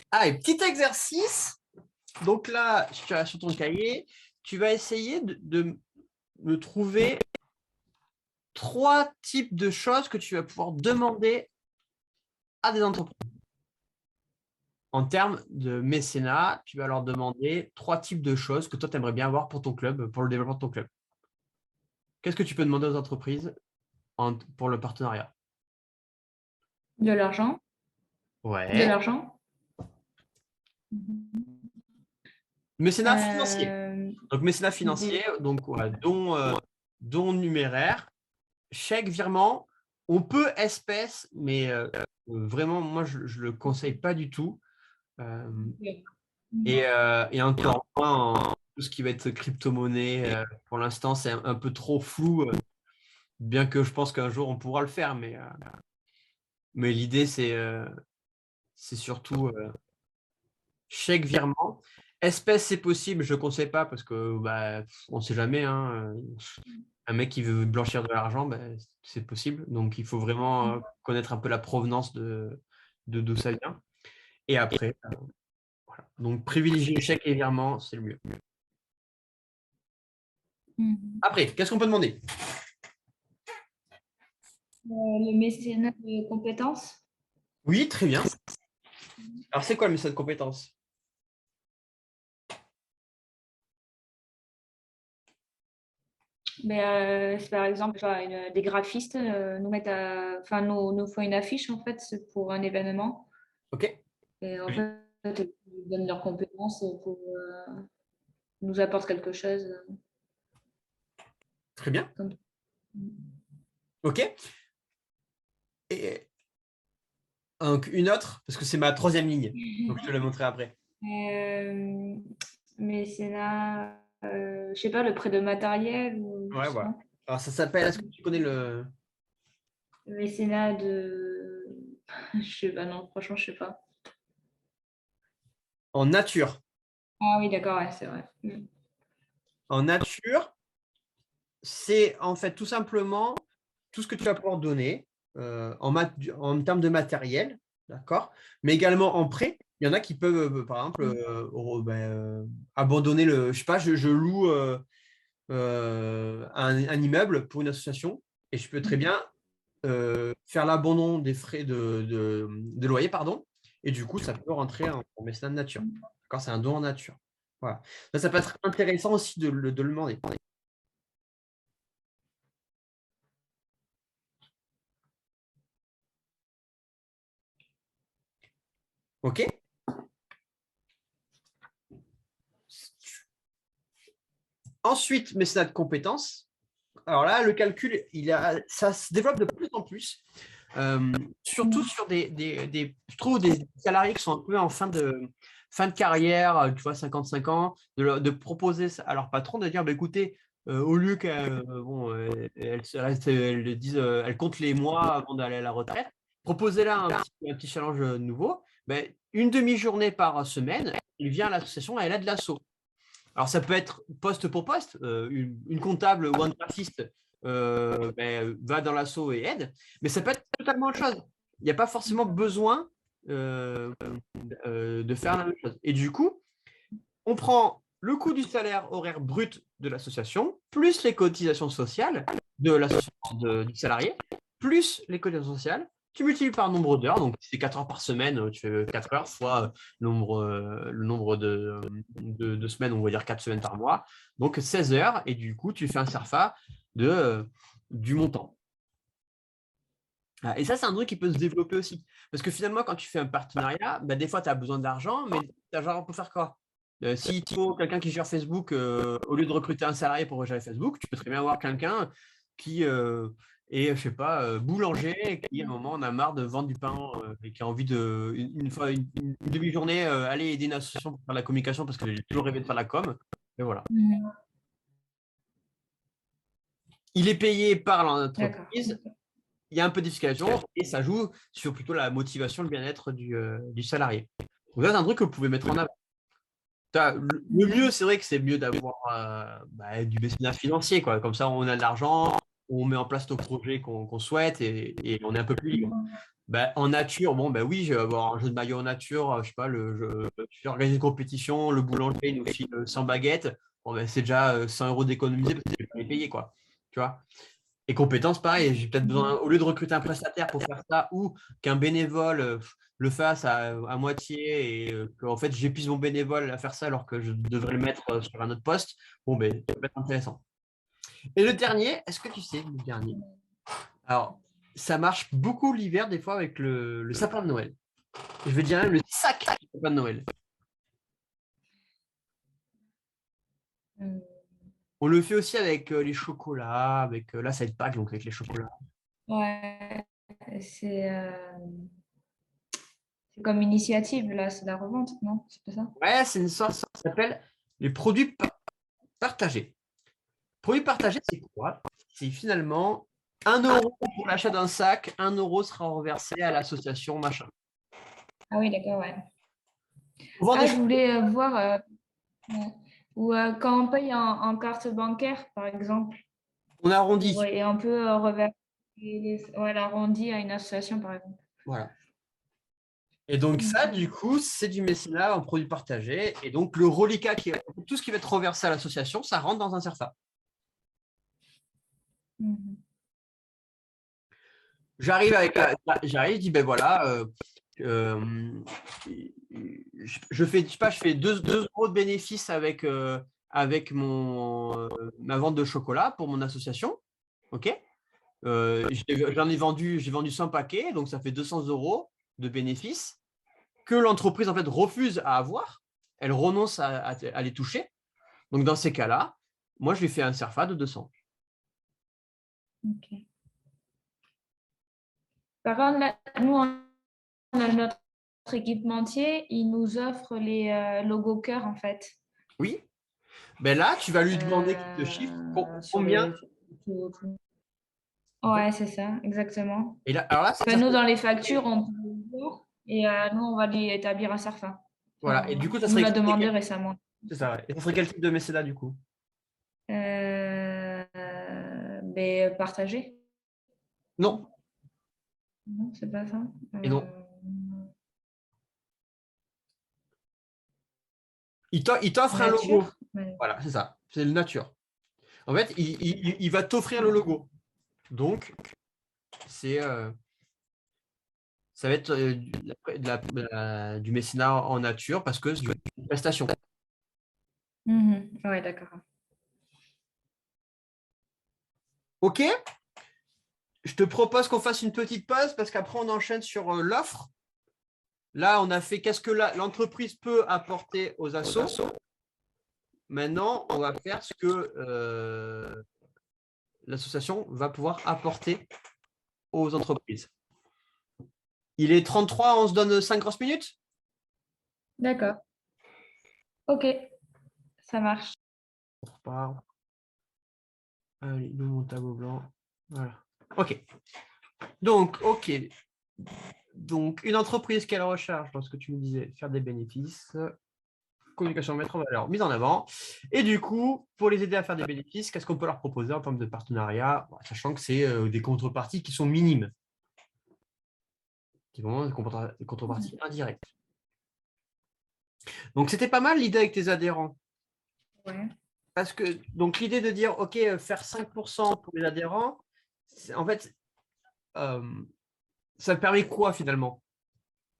Ah, et petit exercice. Donc là, sur ton cahier, tu vas essayer de trouver 3 types de choses que tu vas pouvoir demander à des entreprises. En termes de mécénat, tu vas leur demander 3 types de choses que toi, tu aimerais bien avoir pour ton club, pour le développement de ton club. Qu'est-ce que tu peux demander aux entreprises pour le partenariat? De l'argent. De Ouais. l'argent. Mécénat financier. Donc, mécénat financier, Des- donc ouais, don numéraire, chèque, virement. On peut espèce, mais vraiment, moi, je ne le conseille pas du tout. Et encore moins en tout ce qui va être crypto-monnaie. Pour l'instant, c'est un peu trop flou, bien que je pense qu'un jour, on pourra le faire. Mais l'idée, c'est surtout chèque, virement. Espèce, c'est possible, je ne conseille pas parce que on ne sait jamais. Hein, un mec qui veut blanchir de l'argent, c'est possible. Donc, il faut vraiment connaître un peu la provenance de d'où ça vient. Et après, voilà. Donc, privilégier chèque et virement, c'est le mieux. Après, qu'est-ce qu'on peut demander? Le mécénat de compétences. Oui, très bien. Alors, c'est quoi le mécénat de compétences? Mais par exemple, des graphistes nous font une affiche en fait c'est pour un événement OK. et en Oui. fait ils donnent leurs compétences pour nous apporter quelque chose. Très bien. Comme... OK. Et donc, une autre, parce que c'est ma 3e ligne. Donc, je te la montrerai après. Mécénat, je sais pas, le prêt de matériel ou Ouais, voilà. Alors, ça s'appelle, est-ce que tu connais le… mécénat de. Je sais pas, non, franchement, je sais pas. En nature. Ah oui, d'accord, ouais, c'est vrai. En nature, c'est en fait tout simplement tout ce que tu vas pouvoir donner en termes de matériel, d'accord? Mais également en prêt. Il y en a qui peuvent, par exemple, abandonner je sais pas, je loue un immeuble pour une association et je peux très bien faire l'abandon des frais de loyer, pardon, et du coup, ça peut rentrer en mécénat de nature. D'accord? C'est un don en nature. Voilà. Ça peut être intéressant aussi de le demander. OK? Ensuite, mécénat de compétences. Alors là, le calcul, ça se développe de plus en plus, surtout sur je trouve des salariés qui sont un peu en fin de carrière, tu vois, 55 ans, de proposer à leur patron de dire, écoutez, au lieu qu'elles elles comptent les mois avant d'aller à la retraite, proposez-là un petit challenge nouveau. Une demi-journée par semaine, il vient à l'association et elle a de l'assaut. Alors, ça peut être poste pour poste. Une comptable ou un graphiste va dans l'assaut et aide, mais ça peut être totalement autre chose. Il n'y a pas forcément besoin de faire la même chose. Et du coup, on prend le coût du salaire horaire brut de l'association, plus les cotisations sociales de l'association du salarié, plus les cotisations sociales, tu multiplies par le nombre d'heures, donc si c'est 4 heures par semaine, tu fais 4 heures fois le nombre de semaines, on va dire 4 semaines par mois, donc 16 heures, et du coup, tu fais un SERFA du montant. Et ça, c'est un truc qui peut se développer aussi. Parce que finalement, quand tu fais un partenariat, bah, des fois, tu as besoin d'argent, mais tu as genre pour faire quoi? S'il te faut quelqu'un qui gère Facebook, au lieu de recruter un salarié pour gérer Facebook, tu peux très bien avoir quelqu'un qui est, je sais pas, boulanger, et qui à un moment en a marre de vendre du pain et qui a envie de, une fois, une demi-journée, aller aider une association pour faire la communication parce que j'ai toujours rêvé de faire la com. Et voilà. Il est payé par D'accord. l'entreprise. Il y a un peu d'efficacité et ça joue sur plutôt la motivation, le bien-être du salarié. Donc ça, c'est un truc que vous pouvez mettre en avant. Le mieux, c'est vrai que c'est mieux d'avoir du mécénat financier, quoi. Comme ça, on a de l'argent, on met en place nos projets qu'on souhaite et on est un peu plus libre. En nature, oui, je vais avoir un jeu de maillot en nature, je sais pas, je vais organiser une compétition, le boulanger nous file 100 baguettes, c'est déjà 100 euros d'économiser parce que je vais pas les payer, quoi. Tu vois? Et compétences, pareil, j'ai peut-être besoin, au lieu de recruter un prestataire pour faire ça ou qu'un bénévole le fasse à moitié et qu'en fait j'épuise mon bénévole à faire ça alors que je devrais le mettre sur un autre poste, ça peut être intéressant. Et le dernier, est-ce que tu sais, le dernier? Alors, ça marche beaucoup l'hiver des fois avec le sapin de Noël. Je veux dire même le sac du sapin de Noël. On le fait aussi avec les chocolats, avec là ça va être Pâques, donc avec les chocolats. Ouais, c'est comme initiative, là, c'est la revente, non? C'est pas ça? Ouais, c'est une sorte, ça s'appelle les produits partagés. Produits partagés, c'est quoi? C'est finalement 1 euro pour l'achat d'un sac, 1 euro sera reversé à l'association machin. Ah oui, d'accord, ouais. On vend des Ah, je voulais voir, ouais. Ou quand on paye en carte bancaire, par exemple, on arrondit. et on peut reverser l'arrondi à une association, par exemple. Voilà. Et donc ça, du coup, c'est du mécénat en produits partagés. Et donc le reliquat, tout ce qui va être reversé à l'association, ça rentre dans un SERFA. J'arrive, je dis, ben voilà, je fais, je sais pas, je fais 2 euros de bénéfices avec ma vente de chocolat pour mon association. OK? J'ai vendu 100 paquets, donc ça fait 200 euros de bénéfices que l'entreprise en fait refuse à avoir. Elle renonce à les toucher. Donc dans ces cas-là, moi je lui fais un SERFA de 200. Ok. Par contre, là, nous, on a notre équipementier, il nous offre les logos cœur, en fait. Oui. Ben là, tu vas lui demander qu'il te chiffre Sur combien. Ouais, c'est ça, exactement. Et là, alors là, Enfin, nous, dans les factures, on peut le voir et nous, on va lui établir un SERFA. voilà. Et du coup, ça Il nous serait l'a demandé récemment. c'est ça, ouais. Et ça serait quel type de mécénat du coup? Mais partagé. Non. Non, c'est pas ça. Et non. Il t'offre un logo. Nature. Ouais. Voilà, c'est ça. C'est le nature. En fait, il va t'offrir le logo. Donc, ça va être du mécénat en nature parce que c'est une prestation. Ouais, d'accord. OK? Je te propose qu'on fasse une petite pause parce qu'après, on enchaîne sur l'offre. Là, on a fait qu'est-ce que l'entreprise peut apporter aux assos. Maintenant, on va faire ce que l'association va pouvoir apporter aux entreprises. Il est 33, on se donne 5 grosses minutes? D'accord. Ok, ça marche. On repart. Allez, mon tableau blanc. Voilà. OK. Donc, OK. Donc, une entreprise qu'elle recherche, dans ce que tu me disais, faire des bénéfices, communication, mettre en valeur, mise en avant. Et du coup, pour les aider à faire des bénéfices, qu'est-ce qu'on peut leur proposer en termes de partenariat, sachant que c'est des contreparties qui sont minimes. C'est vraiment des contreparties indirectes. Donc, c'était pas mal l'idée avec tes adhérents. Ouais. Parce que, donc, l'idée de dire, OK, faire 5% pour les adhérents, en fait, ça permet quoi finalement?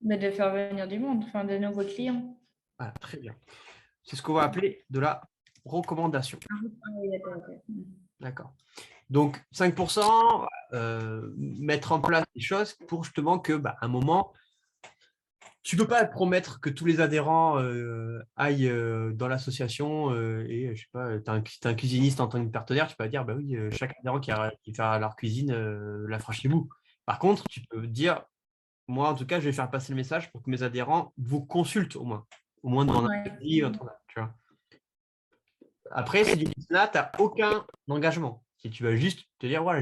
Mais de faire venir du monde, enfin de nouveaux clients. Voilà, très bien. C'est ce qu'on va appeler de la recommandation. Ah oui, d'accord, ok. D'accord. Donc, 5%, mettre en place des choses pour justement que, à un moment, tu ne peux pas promettre que tous les adhérents aillent dans l'association et, je sais pas, tu es un cuisiniste en tant que partenaire, tu peux pas dire, bah oui, chaque adhérent qui fait leur cuisine la fera chez vous. Par contre, tu peux dire, moi, en tout cas, je vais faire passer le message pour que mes adhérents vous consultent au moins dans un Ouais. livre, tu vois. Après, c'est du mécénat, tu n'as aucun engagement. Si tu vas juste te dire, voilà,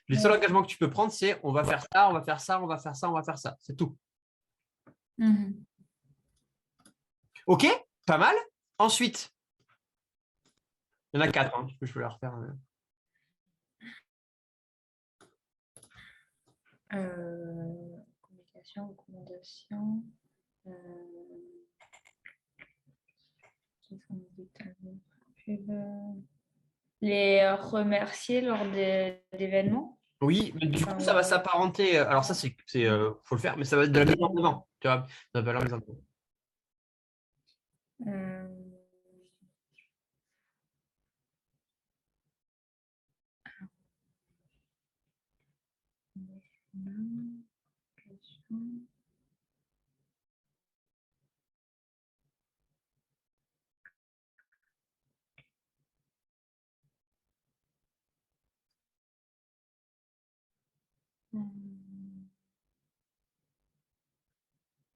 les seuls engagements que tu peux prendre, c'est on va faire ça, on va faire ça, on va faire ça, on va faire ça. C'est tout. Mhm. OK? Pas mal. Ensuite, il y en a 4, hein, je peux la refaire. Communication, recommandation. Les remercier lors d'événements. Oui, mais du coup, ça va s'apparenter. Alors, ça, faut le faire, mais ça va être de la mise en avant. Tu vois, ça va la mise en avant.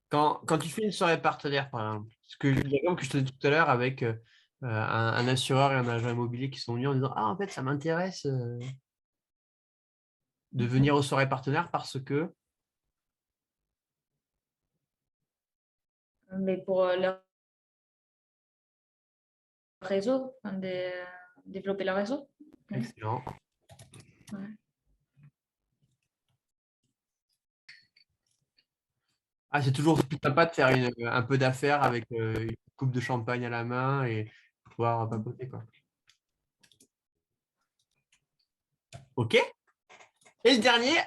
Quand tu fais une soirée partenaire, par exemple, l'exemple que je te dis tout à l'heure avec un assureur et un agent immobilier qui sont venus en disant, ah, en fait, ça m'intéresse de venir aux soirées partenaires parce que… Mais pour leur réseau, enfin, développer leur réseau. Excellent. Ouais. Ah, c'est toujours plus sympa de faire un peu d'affaires avec une coupe de champagne à la main et pouvoir papoter, quoi. OK. Et le dernier,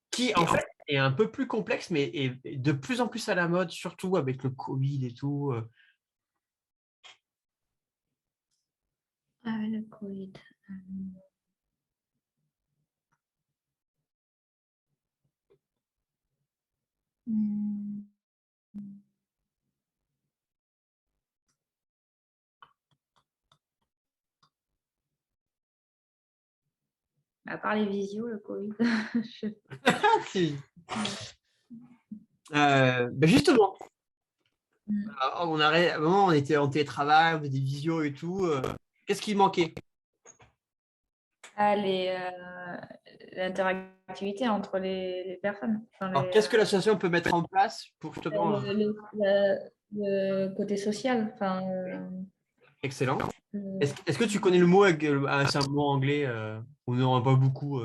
qui en fait est un peu plus complexe, mais est de plus en plus à la mode, surtout avec le Covid et tout. Ah, le Covid. À part les visios, le Covid. Si. Justement, Mm. à un moment, on était en télétravail, on faisait des visios et tout. Qu'est-ce qui manquait? Ah, l'interactivité entre les personnes. Enfin, Alors, qu'est-ce que l'association peut mettre en place pour justement… le côté social. Enfin, Excellent. le- Est-ce que tu connais le mot, c'est un mot anglais, on n'en a pas beaucoup,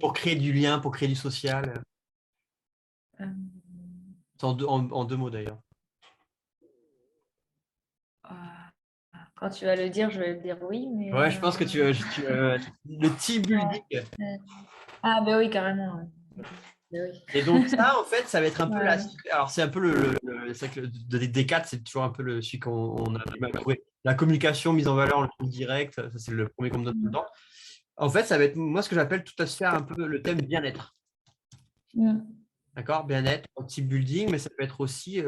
pour créer du lien, pour créer du social? euh, C'est en deux mots d'ailleurs. quand tu vas le dire, je vais le dire oui, mais Ouais, je pense que le team building. ouais. Ah, ben oui, carrément. Ouais. Ben oui. Et donc ça, en fait, ça va être un peu Ouais. alors c'est un peu c'est vrai que le D4, c'est toujours un peu celui qu'on a du mal à trouver. La communication mise en valeur en direct, ça c'est le premier qu'on me donne tout le temps. En fait, ça va être moi ce que j'appelle tout à se faire un peu le thème bien-être. Mm. D'accord? Bien-être, team building, mais ça peut être aussi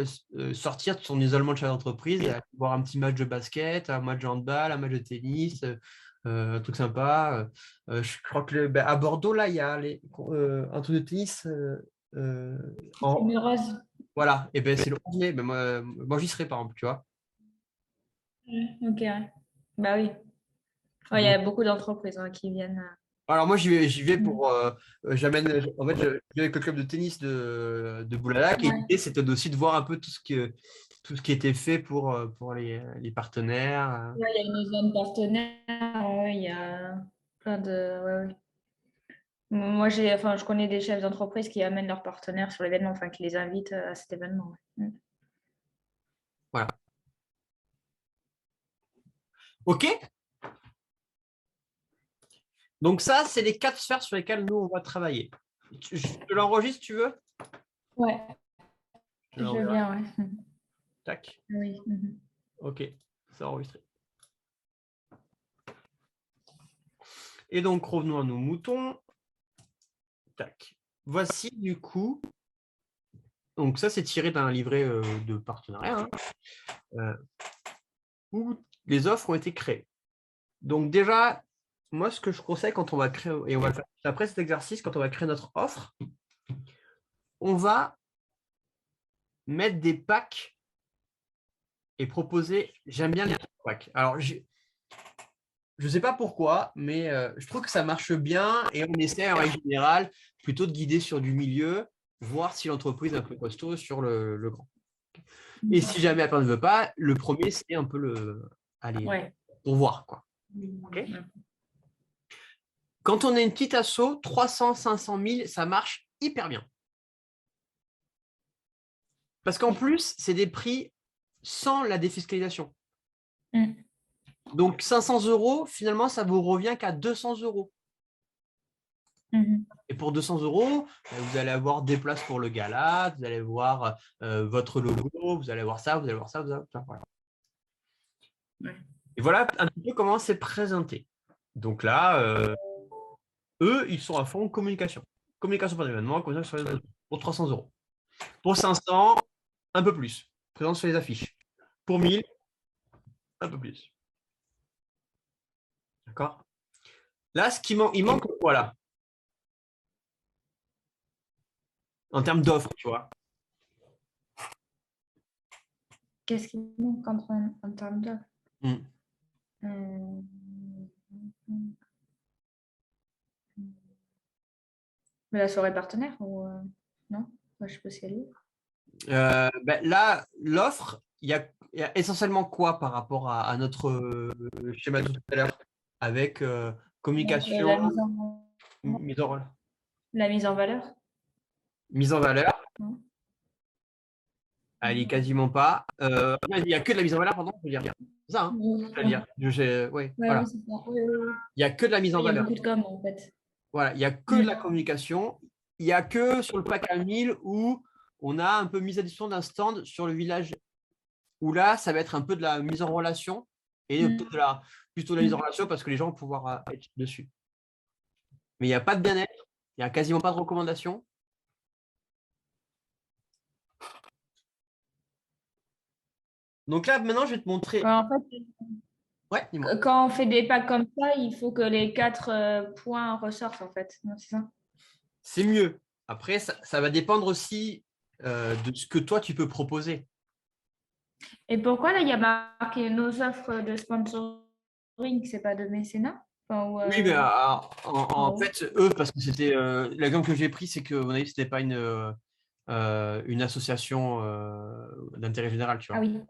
sortir de son isolement de chef d'entreprise et aller voir un petit match de basket, un match de handball, un match de tennis, un truc sympa. Je crois que à Bordeaux, là, il y a un truc de tennis. C'est une rose. Voilà, et ben c'est le 11 mai. Ben, moi j'y serai par exemple, tu vois. Ok, ouais. Bah oui. Ouais, il y a Donc, beaucoup d'entreprises qui viennent. alors moi j'y vais Mm. pour j'amène en fait je vais avec le club de tennis de Boulalac et Ouais. l'idée c'était aussi de voir un peu tout ce qui était fait pour les partenaires. Ouais, il y a une zone partenaire, ouais, il y a plein de. Ouais, ouais. Moi, enfin, je connais des chefs d'entreprise qui amènent leurs partenaires sur l'événement, enfin, qui les invitent à cet événement. Ouais. Mm. Voilà. OK? Donc ça, c'est les 4 sphères sur lesquelles nous, on va travailler. Je te l'enregistre, tu veux? Ouais, Je je veux l'enverrai. bien, ouais. Tac. Oui. OK, c'est enregistré. Et donc, revenons à nos moutons. Tac. Voici, du coup, donc ça, c'est tiré d'un livret de partenariat, où les offres ont été créées. Donc déjà, moi, ce que je conseille quand on va créer, et on va le faire après cet exercice, quand on va créer notre offre, on va mettre des packs et proposer, j'aime bien les packs. Alors, je ne sais pas pourquoi, mais je trouve que ça marche bien et on essaie en règle générale plutôt de guider sur du milieu, voir si l'entreprise est un peu costaud sur le grand. Et si jamais la personne ne veut pas, le premier, c'est un peu le… Allez, Ouais. pour voir, quoi. Okay. Quand on a une petite asso, 300, 500 000, ça marche hyper bien. Parce qu'en plus, c'est des prix sans la défiscalisation. Donc, 500 €, finalement, ça vous revient qu'à 200 €. Et pour 200 €, vous allez avoir des places pour le gala, vous allez voir votre logo, vous allez voir ça, vous allez voir ça, vous allez voir ça. Voilà. Ouais. Et voilà un petit peu comment c'est présenté. Donc là, eux, ils sont à fond communication. Communication pour l'événement, communication sur les pour 300 €. Pour 500, un peu plus. Présence sur les affiches. Pour 1000, un peu plus. D'accord? Là, ce qui manque, il manque quoi là? En termes d'offres, tu vois. Qu'est-ce qui manque en termes d'offres? Mais la soirée partenaire ou non? Je sais pas si elle est. Ben là, l'offre, il y a essentiellement quoi par rapport à notre schéma de tout à l'heure avec communication, La mise en valeur. Mise en valeur. Elle est quasiment pas. Il n'y a que de la mise en valeur, pardon, je veux dire. C'est ça, hein, je veux dire. Ouais, voilà. Il n'y a que de la mise en valeur. Il y a beaucoup de com, en fait. Voilà, il n'y a que de la communication. Il n'y a que sur le pack à 1000 où on a un peu mise à disposition d'un stand sur le village, où là, ça va être un peu de la mise en relation et plutôt de la mise en relation parce que les gens vont pouvoir être dessus. Mais il n'y a pas de bien-être, il n'y a quasiment pas de recommandations. Donc là, maintenant, je vais te montrer. En fait, ouais, dis-moi. Quand on fait des packs comme ça, il faut que les 4 points ressortent, en fait. C'est ça? C'est mieux. Après, ça va dépendre aussi de ce que toi, tu peux proposer. Et pourquoi là, il y a marqué nos offres de sponsoring, c'est pas de mécénat? Oui, mais en fait, eux, parce que c'était l'exemple que j'ai pris, c'est que vous avez, c'était pas une association d'intérêt général, tu vois. Ah oui.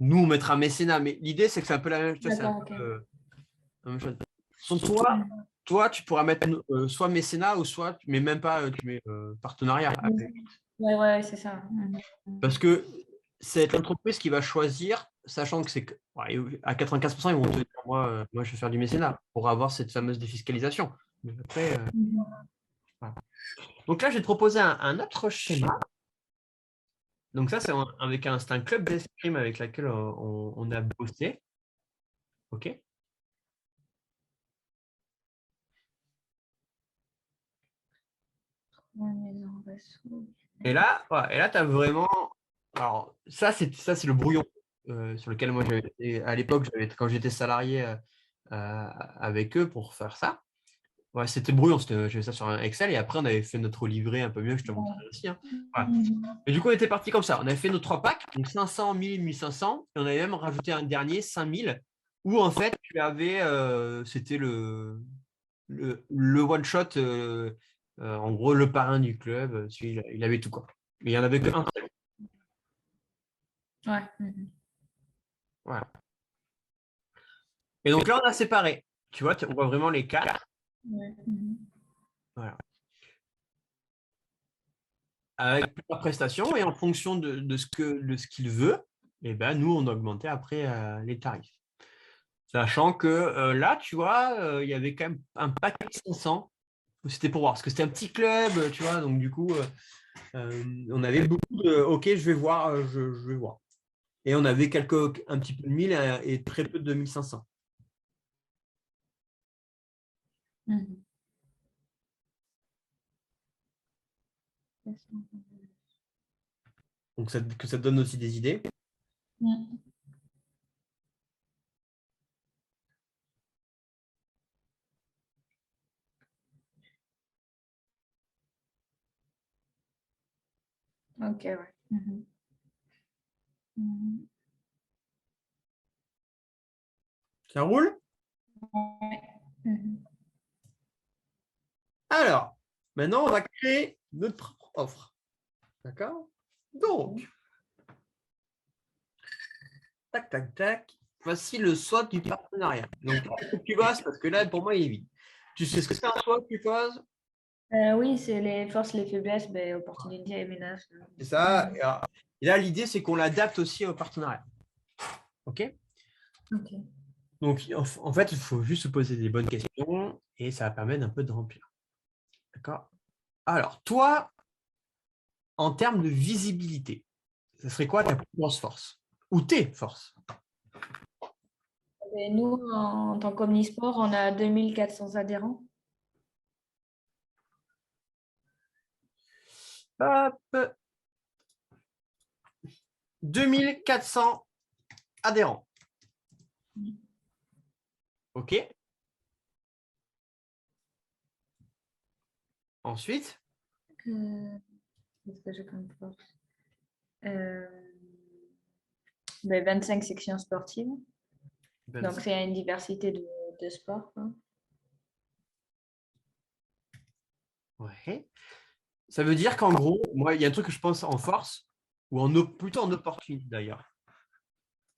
Nous, on mettra mécénat, mais l'idée, c'est que c'est un peu la même chose. Toi, tu pourras mettre soit mécénat ou soit, mais même pas, tu mets partenariat. Ouais, c'est ça. Parce que c'est l'entreprise qui va choisir, sachant que c'est à 95%, ils vont te dire moi, je vais faire du mécénat pour avoir cette fameuse défiscalisation. Mais après, voilà. Donc là, je vais te proposer un autre schéma. Donc ça, c'est avec un club d'escrime avec laquelle on a bossé. OK. Et là, tu as vraiment… Alors, ça, c'est le brouillon sur lequel moi, à l'époque, quand j'étais salarié avec eux pour faire ça. Ouais, c'était brouillon, j'avais ça sur un Excel et après, on avait fait notre livret un peu mieux, je te montrerai aussi. Hein. Voilà. Et du coup, on était parti comme ça. On avait fait nos 3 packs, donc 500, 1000, 1500. Et on avait même rajouté un dernier, 5000, où en fait, tu avais, c'était le one-shot, en gros, le parrain du club. Il avait tout, quoi. Mais il n'y en avait qu'un seul. Ouais. Voilà. Et donc là, on a séparé. Tu vois, on voit vraiment les 4. Ouais. Voilà. Avec plusieurs prestations et en fonction de ce qu'il veut, et ben, nous, on augmentait après les tarifs. Sachant que là, tu vois, il y avait quand même un paquet de 500. C'était pour voir, parce que c'était un petit club, tu vois, donc du coup, on avait beaucoup de OK, je vais voir, je vais voir. Et on avait un petit peu de 1000 et très peu de 1500. Mhm. Donc, que ça te donne aussi des idées. Mhm. Ok, ouais. Mhm. Mhm. Ça roule? Ouais. Mhm. Alors, maintenant, on va créer notre propre offre. D'accord? Donc, tac, tac, tac. Voici le SWOT du partenariat. Donc, il faut que tu bosses parce que là, pour moi, il est vide. Tu sais ce que c'est un SWOT, tu poses? Oui, c'est les forces, les faiblesses, ben, opportunités et menaces. C'est ça. Mhm. Et là, l'idée, c'est qu'on l'adapte aussi au partenariat. OK? Ok. Donc, en fait, il faut juste se poser des bonnes questions et ça va permettre un peu de remplir. D'accord? Alors, toi, en termes de visibilité, ce serait quoi ta plus grosse force? Ou tes forces? Et nous, en tant qu'Omnisport, on a 2400 adhérents. Hop, 2400 adhérents. OK. Ensuite, Qu'est-ce que j'ai comme force? Euh, ben, 25 sections sportives. Donc, 25. c'est une diversité de sports, quoi. Ouais. Ça veut dire qu'en gros, moi, il y a un truc que je pense en force, ou plutôt en opportunité d'ailleurs.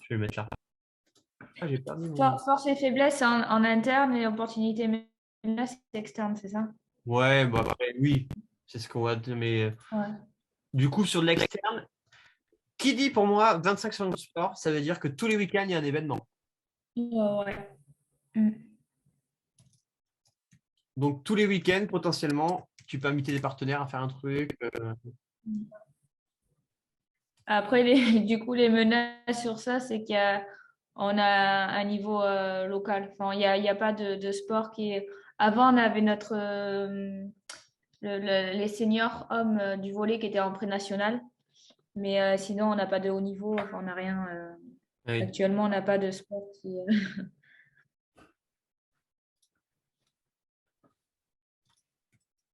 Je vais le mettre là. Ah, j'ai perdu mon. Force et faiblesse en interne et opportunité et menace c'est externe, c'est ça? Ouais, bah après, oui, c'est ce qu'on va dire. Mais Ouais. du coup, sur de l'externe, qui dit pour moi 25 sur le sport, ça veut dire que tous les week-ends, il y a un événement. Ouais, ouais. Mm. Donc, tous les week-ends, potentiellement, tu peux inviter des partenaires à faire un truc. Après, du coup, les menaces sur ça, c'est on a un niveau local. Enfin, il y a pas de sport qui est. Avant, on avait les seniors hommes du volley qui étaient en pré-national. Mais sinon, on n'a pas de haut niveau. Enfin, on n'a rien. Ouais. Actuellement, on n'a pas de sport qui.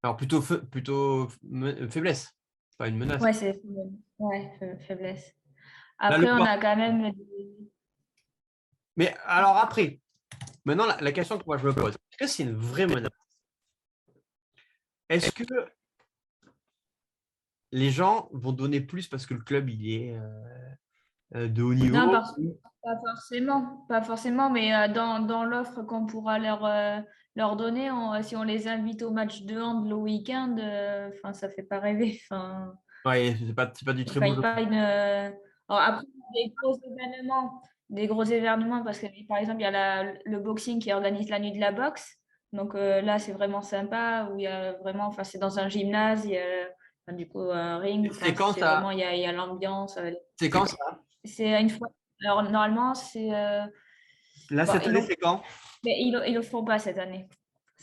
Alors, faiblesse, pas une menace. Ouais, c'est ouais, faiblesse. Là, le Après, on sport. a quand même. Mais alors après, maintenant, la question que moi je me pose, est-ce que c'est une vraie menace? Est-ce que les gens vont donner plus parce que le club il est de haut Non, niveau? pas forcément, pas forcément, mais dans l'offre qu'on pourra leur donner, si on les invite au match de hand le week-end, enfin, ça fait pas rêver. Enfin, Ouais, c'est pas du très beau jeu. pas une. Alors après, des gros événements, parce que par exemple, il y a le boxing qui organise la nuit de la boxe. Donc là, c'est vraiment sympa, où il y a vraiment, enfin, c'est dans un gymnase, il y a enfin, du coup un ring, C'est enfin, quand c'est ça? vraiment, il y a l'ambiance. C'est quand ça? C'est une fois. Alors, normalement, c'est. Là, Bon, cette année, c'est quand? mais ils le font pas cette année.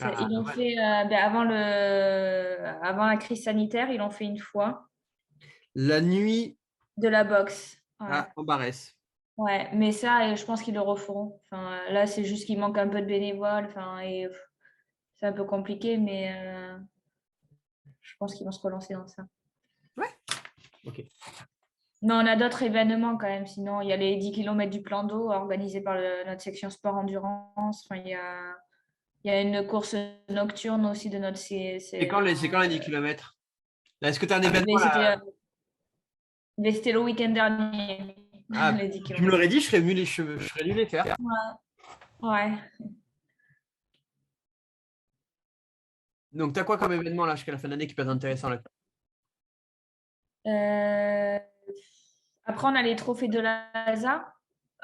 Ah, Ils l'ont dommage. fait avant la crise sanitaire, ils l'ont fait une fois. La nuit De la boxe. Ouais. à Ambarès. Ouais, mais ça, je pense qu'ils le referont. Enfin, là, c'est juste qu'il manque un peu de bénévoles. Enfin, et c'est un peu compliqué, mais je pense qu'ils vont se relancer dans ça. Ouais. Ok. Mais on a d'autres événements quand même. Sinon, il y a les 10 kilomètres du plan d'eau organisés par notre section sport endurance. Enfin, il y a une course nocturne aussi de notre C'est quand les 10 km? Est-ce que tu as un événement mais là? c'était le week-end dernier, Ah, les 10 tu me kilomètres. l'aurais dit, je serais venu les faire. Ouais. Donc, tu as quoi comme événement là jusqu'à la fin de l'année qui peut être intéressant là? Euh, Après, on a les trophées de l'ASA.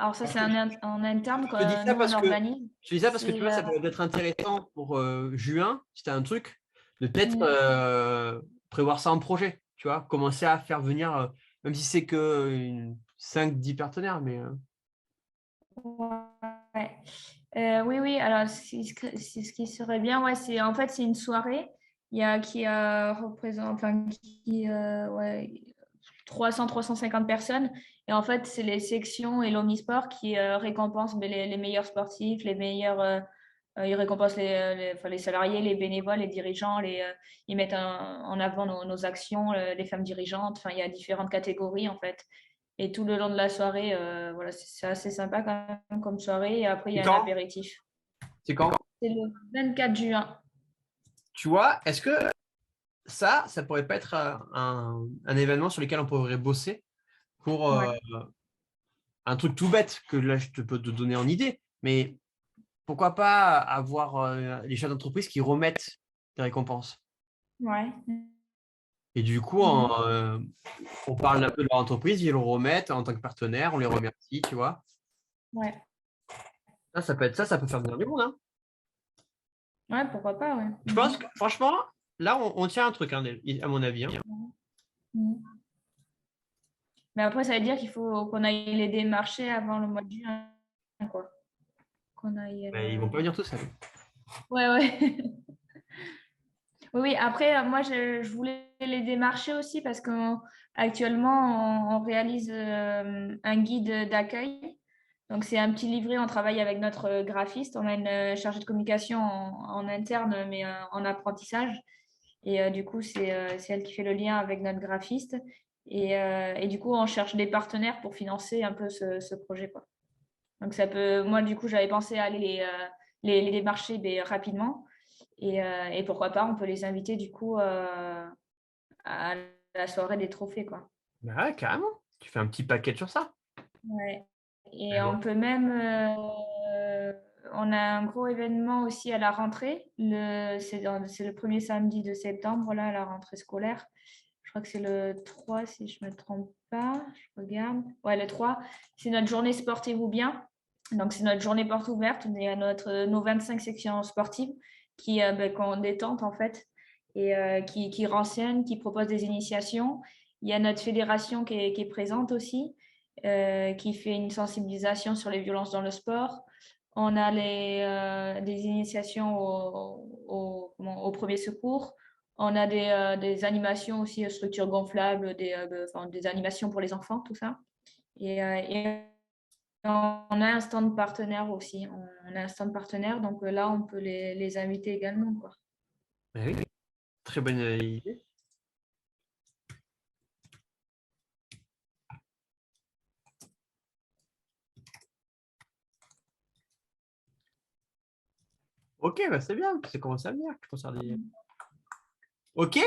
Alors ça, c'est en interne Je te dis que ça nous, on parce que organise. tu vois, C'est, ça pourrait être intéressant pour juin, si tu as un truc, de peut-être mm, prévoir ça en projet, tu vois, commencer à faire venir, même si c'est que 5-10 partenaires, mais ouais. Oui, oui, alors c'est ce qui serait bien, ouais, en fait, c'est une soirée qui représente, enfin, ouais, 300-350 personnes. Et en fait, c'est les sections et l'omnisport qui récompensent les meilleurs sportifs, les meilleurs. Ils récompensent enfin, les salariés, les bénévoles, les dirigeants. Ils mettent en avant nos actions, les femmes dirigeantes. Enfin, il y a différentes catégories en fait. Et tout le long de la soirée, voilà, c'est assez sympa quand même comme soirée. Et après, il y c'est a un quand? apéritif. C'est quand? C'est le 24 juin. Tu vois, est-ce que ça pourrait pas être un événement sur lequel on pourrait bosser pour Ouais. un truc tout bête que là, je peux te donner en idée, mais pourquoi pas avoir les chefs d'entreprise qui remettent des récompenses? Ouais. Et du coup, Mhm. on parle un peu de leur entreprise, ils le remettent en tant que partenaire, on les remercie, tu vois. Ouais. Ça peut être ça peut faire venir du monde, hein. Ouais, pourquoi pas, ouais. Je pense que, franchement, là, on tient un truc, hein, à mon avis, hein. Mhm. Mais après, ça veut dire qu'il faut qu'on aille les démarcher avant le mois de juin, quoi. Qu'on aille. Mais ils vont pas venir tout seuls. Ouais, ouais. Oui, oui. Après, moi, je voulais les démarcher aussi parce qu'actuellement, on réalise un guide d'accueil. Donc, c'est un petit livret. On travaille avec notre graphiste. On a une chargée de communication en interne, mais en apprentissage. Et du coup, c'est elle qui fait le lien avec notre graphiste. Et du coup, on cherche des partenaires pour financer un peu ce projet, quoi. Donc, ça peut. Moi, du coup, j'avais pensé à aller les démarcher mais, rapidement. Et pourquoi pas, on peut les inviter du coup à la soirée des trophées, quoi. Bah ouais, carrément. Tu fais un petit paquet sur ça. Ouais. Et Allez. on peut même, on a un gros événement aussi à la rentrée. C'est le premier samedi de septembre, là, à la rentrée scolaire. Je crois que c'est le 3, si je ne me trompe pas. Je regarde. Ouais, le 3. C'est notre journée Sportez-vous bien. Donc, c'est notre journée porte ouverte. On est à nos 25 sections sportives qu'on détente, en fait, et qui renseignent, qui proposent des initiations. Il y a notre fédération qui est présente aussi, qui fait une sensibilisation sur les violences dans le sport. On a des initiations au premier secours. On a des animations aussi, structures gonflables, enfin, des animations pour les enfants, tout ça. Et on a un stand partenaire aussi. On a un stand partenaire, donc là, on peut les inviter également, quoi. Bah oui, très bonne idée. Ok, bah c'est bien, c'est commencé à venir. Ok,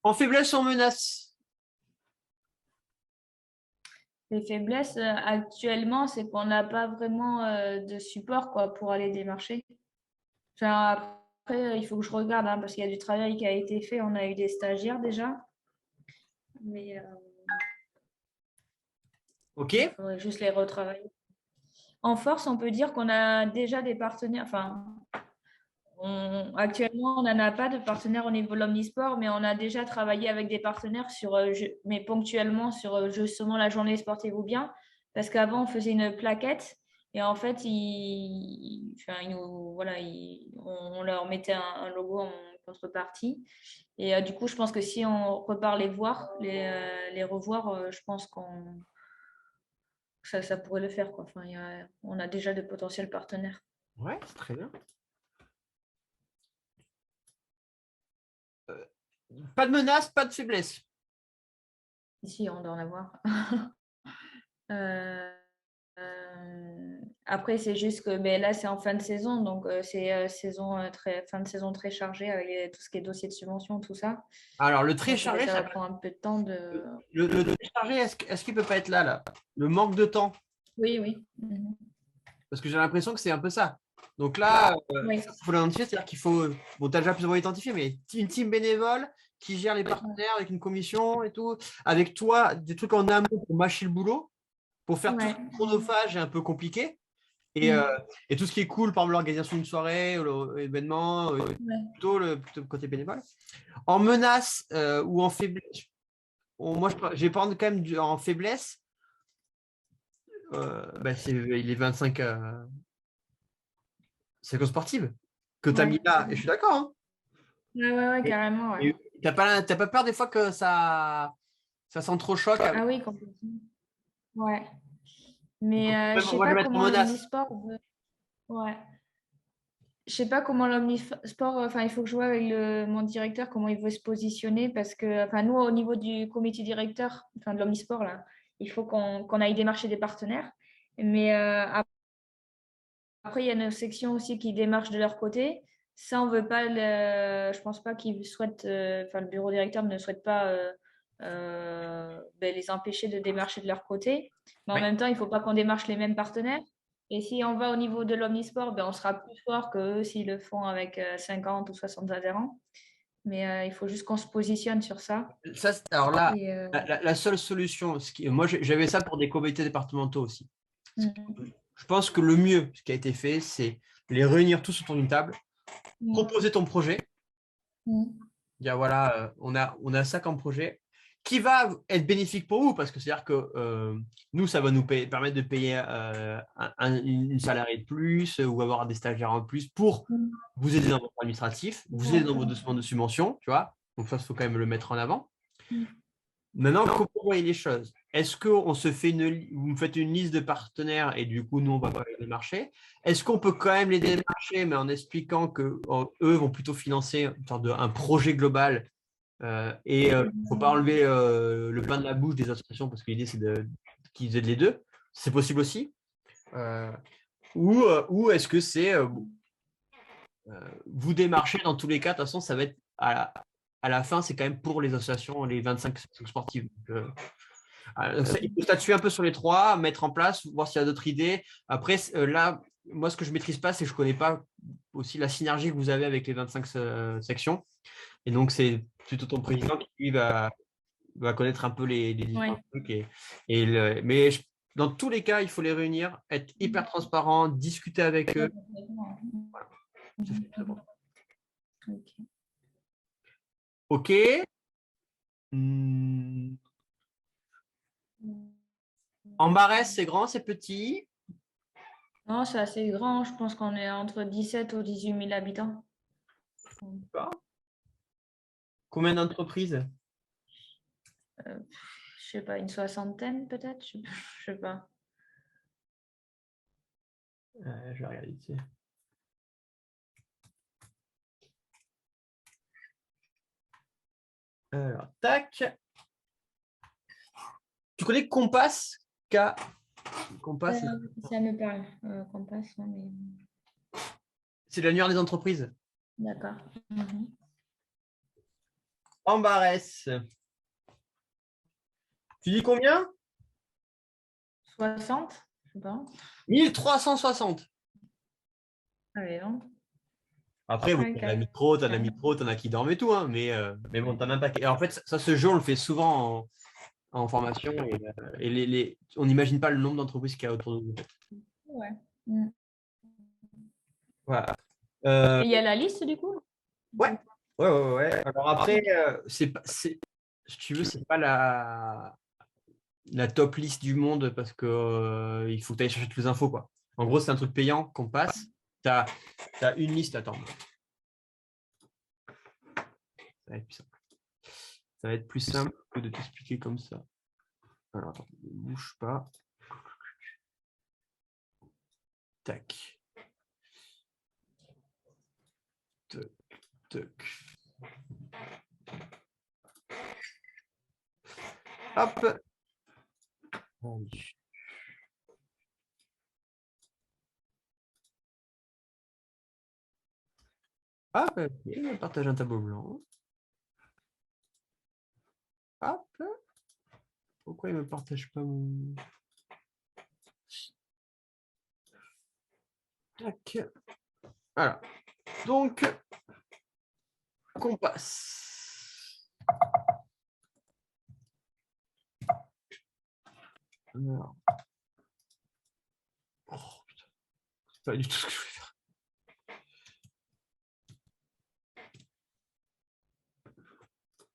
en faiblesse, on menace. Les faiblesses actuellement, c'est qu'on n'a pas vraiment de support quoi, pour aller démarcher. Enfin, après, il faut que je regarde hein, parce qu'il y a du travail qui a été fait. On a eu des stagiaires déjà, mais Ok, il faudrait juste les retravailler. En force, on peut dire qu'on a déjà des partenaires. Enfin, actuellement, on n'en a pas de partenaires au niveau de l'omnisport, mais on a déjà travaillé avec des partenaires mais ponctuellement sur justement la journée Sportez-vous bien, parce qu'avant, on faisait une plaquette et en fait, enfin, voilà, on leur mettait un logo en contrepartie. Et du coup, je pense que si on repart les revoir, je pense que ça pourrait le faire, quoi. Enfin, on a déjà de potentiels partenaires. ouais, c'est très bien. Pas de menace, pas de faiblesse. Ici, on doit en avoir. Euh, Après, c'est juste que ben, là, c'est en fin de saison, donc c'est fin de saison très chargée avec tout ce qui est dossier de subvention, tout ça. Alors, le très Donc, chargé, ça va prendre un peu de temps le très chargé, est-ce qu'il peut pas être là? Le manque de temps. Oui, oui. Mhm. Parce que j'ai l'impression que c'est un peu ça. Donc là, Oui. il faut l'identifier, c'est-à-dire qu'il faut, bon, tu as déjà plus ou moins identifié, mais une team bénévole qui gère les partenaires avec une commission et tout. Avec toi, des trucs en amont pour mâcher le boulot, pour faire tout ce qui est chronophage et un peu compliqué. Et tout ce qui est cool, par exemple l'organisation d'une soirée, l'événement, plutôt le côté bénévole. En menace ou en faiblesse, moi j'ai pas quand même en faiblesse, c'est les 25 séquences sportives que tu as mis là, et je suis d'accord. Hein. Ouais, carrément. Ouais. T'as pas peur des fois que ça s'entrechoque avec... Ah oui, complètement. Ouais. Mais je sais Moi, je pas vais mettre en comment menace. l'omnisport. Ouais. Je sais pas comment l'omnisport. Enfin, il faut que je vois avec mon directeur comment il veut se positionner parce que, enfin, nous, au niveau du comité directeur, enfin, de l'omnisport, là, il faut qu'on aille démarcher des partenaires. Mais après, il y a nos sections aussi qui démarchent de leur côté. Ça, on veut pas je pense pas qu'ils souhaitent, enfin, le bureau directeur ne souhaite pas les empêcher de démarcher de leur côté. Mais en même temps, il faut pas qu'on démarche les mêmes partenaires. Et si on va au niveau de l'omnisport, on sera plus fort que eux s'ils le font avec 50 ou 60 adhérents. Mais il faut juste qu'on se positionne sur ça. Alors là, Et, la seule solution, moi j'avais ça pour des comités départementaux aussi. Je pense que le mieux, ce qui a été fait, c'est les réunir tous autour d'une table, proposer ton projet, dire voilà, on a ça comme projet, qui va être bénéfique pour vous, parce que c'est-à-dire que nous, ça va nous permettre de payer une salariée de plus ou avoir des stagiaires en plus pour vous aider dans votre administratif, vous aider dans vos dossiers de subvention, tu vois. Donc ça, il faut quand même le mettre en avant. Maintenant, comment vous voyez les choses? Est-ce qu'on se fait vous me faites une liste de partenaires et du coup, nous, on va pas les démarcher? Est-ce qu'on peut quand même les démarcher, mais en expliquant que eux vont plutôt financer une sorte un projet global et il ne faut pas enlever le pain de la bouche des associations parce que l'idée, c'est qu'ils aident les deux. C'est possible aussi. Ou est-ce que c'est vous démarcher dans tous les cas? De toute façon, ça va être à la fin, c'est quand même pour les associations, les 25 sportives. Il faut statuer un peu sur les trois, mettre en place, voir s'il y a d'autres idées. Après, là, moi, ce que je ne maîtrise pas, c'est que je ne connais pas aussi la synergie que vous avez avec les 25 sections. Et donc, c'est plutôt ton président qui, lui, va connaître un peu les différents trucs. Mais dans tous les cas, il faut les réunir, être hyper transparent, discuter avec eux. Voilà. OK. En Barès, c'est grand, c'est petit? Non, c'est assez grand. Je pense qu'on est entre 17 ou 18 000 habitants. Combien d'entreprises? Je sais pas, une soixantaine peut-être? Je sais pas. Je vais regarder ici. Alors, tac. Tu connais Compass? Compass, Ça me parle. Compass, non, mais... c'est l'annuaire des entreprises. D'accord. En Barès. Tu dis combien? 60? Je sais pas. 1360. Ah oui, non. Après, oui, t'as la micro, t'en as qui dorment et tout, hein, mais bon, t'en as un paquet. Et en fait, ça, ce jeu, on le fait souvent en formation et on n'imagine pas le nombre d'entreprises qu'il y a autour de nous. Ouais. Voilà. Et il y a la liste du coup? Ouais. Alors après, si tu veux, c'est pas la top liste du monde parce que il faut que tu ailles chercher toutes les infos, quoi. En gros, c'est un truc payant qu'on passe. Tu as une liste, attends. Ça va être plus simple. Ça va être plus simple que de t'expliquer comme ça. Alors, attends, ne bouge pas. Tac. Tac. Tac. Hop. Allez. Hop, ok, partage un tableau blanc. Hop. Pourquoi il ne me partage pas mon... Tac. Voilà. Donc, Compass. Alors. Oh, putain. C'est pas du tout ce que je voulais faire.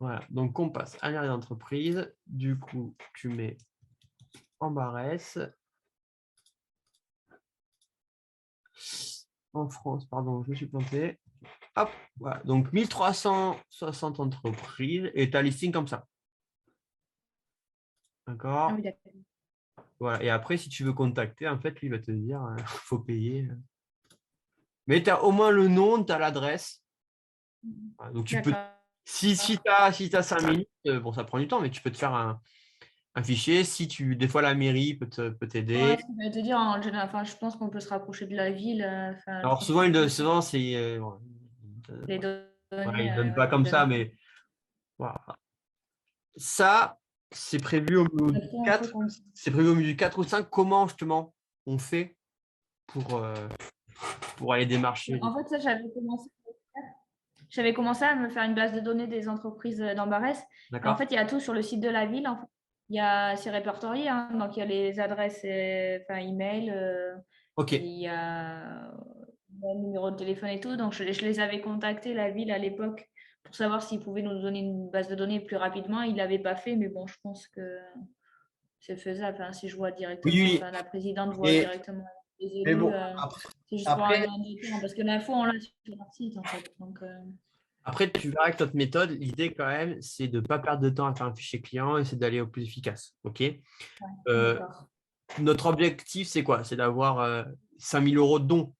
Voilà, donc on passe à l'ère d'entreprise. Du coup, tu mets en barresse. En France, pardon, je me suis planté. Hop, voilà. Donc 1360 entreprises et tu as listing comme ça. D'accord? Ah oui, d'accord. Voilà. Et après, si tu veux contacter, en fait, lui il va te dire faut payer. Mais tu as au moins le nom, tu as l'adresse. Voilà. Donc tu peux. D'accord. Si tu as 5 minutes, bon, ça prend du temps, mais tu peux te faire un fichier. Des fois, la mairie peut t'aider. Ouais, ce que je vais te dire, en général, enfin, je pense qu'on peut se rapprocher de la ville. Enfin, je Alors pense que souvent c'est. les Ouais, données, ils ne donnent pas ouais, ils comme ça, donnent. mais voilà. Ça, c'est prévu au module Après, on peut 4. comme C'est prévu au module 4 ou 5. Comment justement on fait pour aller démarcher En fait, ça, j'avais commencé à me faire une base de données des entreprises d'Ambarès. Et en D'accord? fait, il y a tout sur le site de la ville. En fait. C'est répertorié, hein. Donc, il y a les adresses, enfin, email, Ok. il y a le numéro de téléphone et tout. Donc, je les avais contactés, la ville, à l'époque, pour savoir s'ils pouvaient nous donner une base de données plus rapidement. Ils ne l'avaient pas fait, mais bon, je pense que c'est faisable. Enfin, si je vois Oui, directement, oui. enfin, la présidente voit Et, directement les mais élus, bon, après, c'est juste pour un après, gain de temps, parce que l'info, on l'a sur leur site, en fait. Donc, après, tu verras que notre méthode, l'idée quand même, c'est de ne pas perdre de temps à faire un fichier client et c'est d'aller au plus efficace. Ok? Euh, d'accord. Notre objectif, c'est quoi? C'est d'avoir 5 000 € de dons.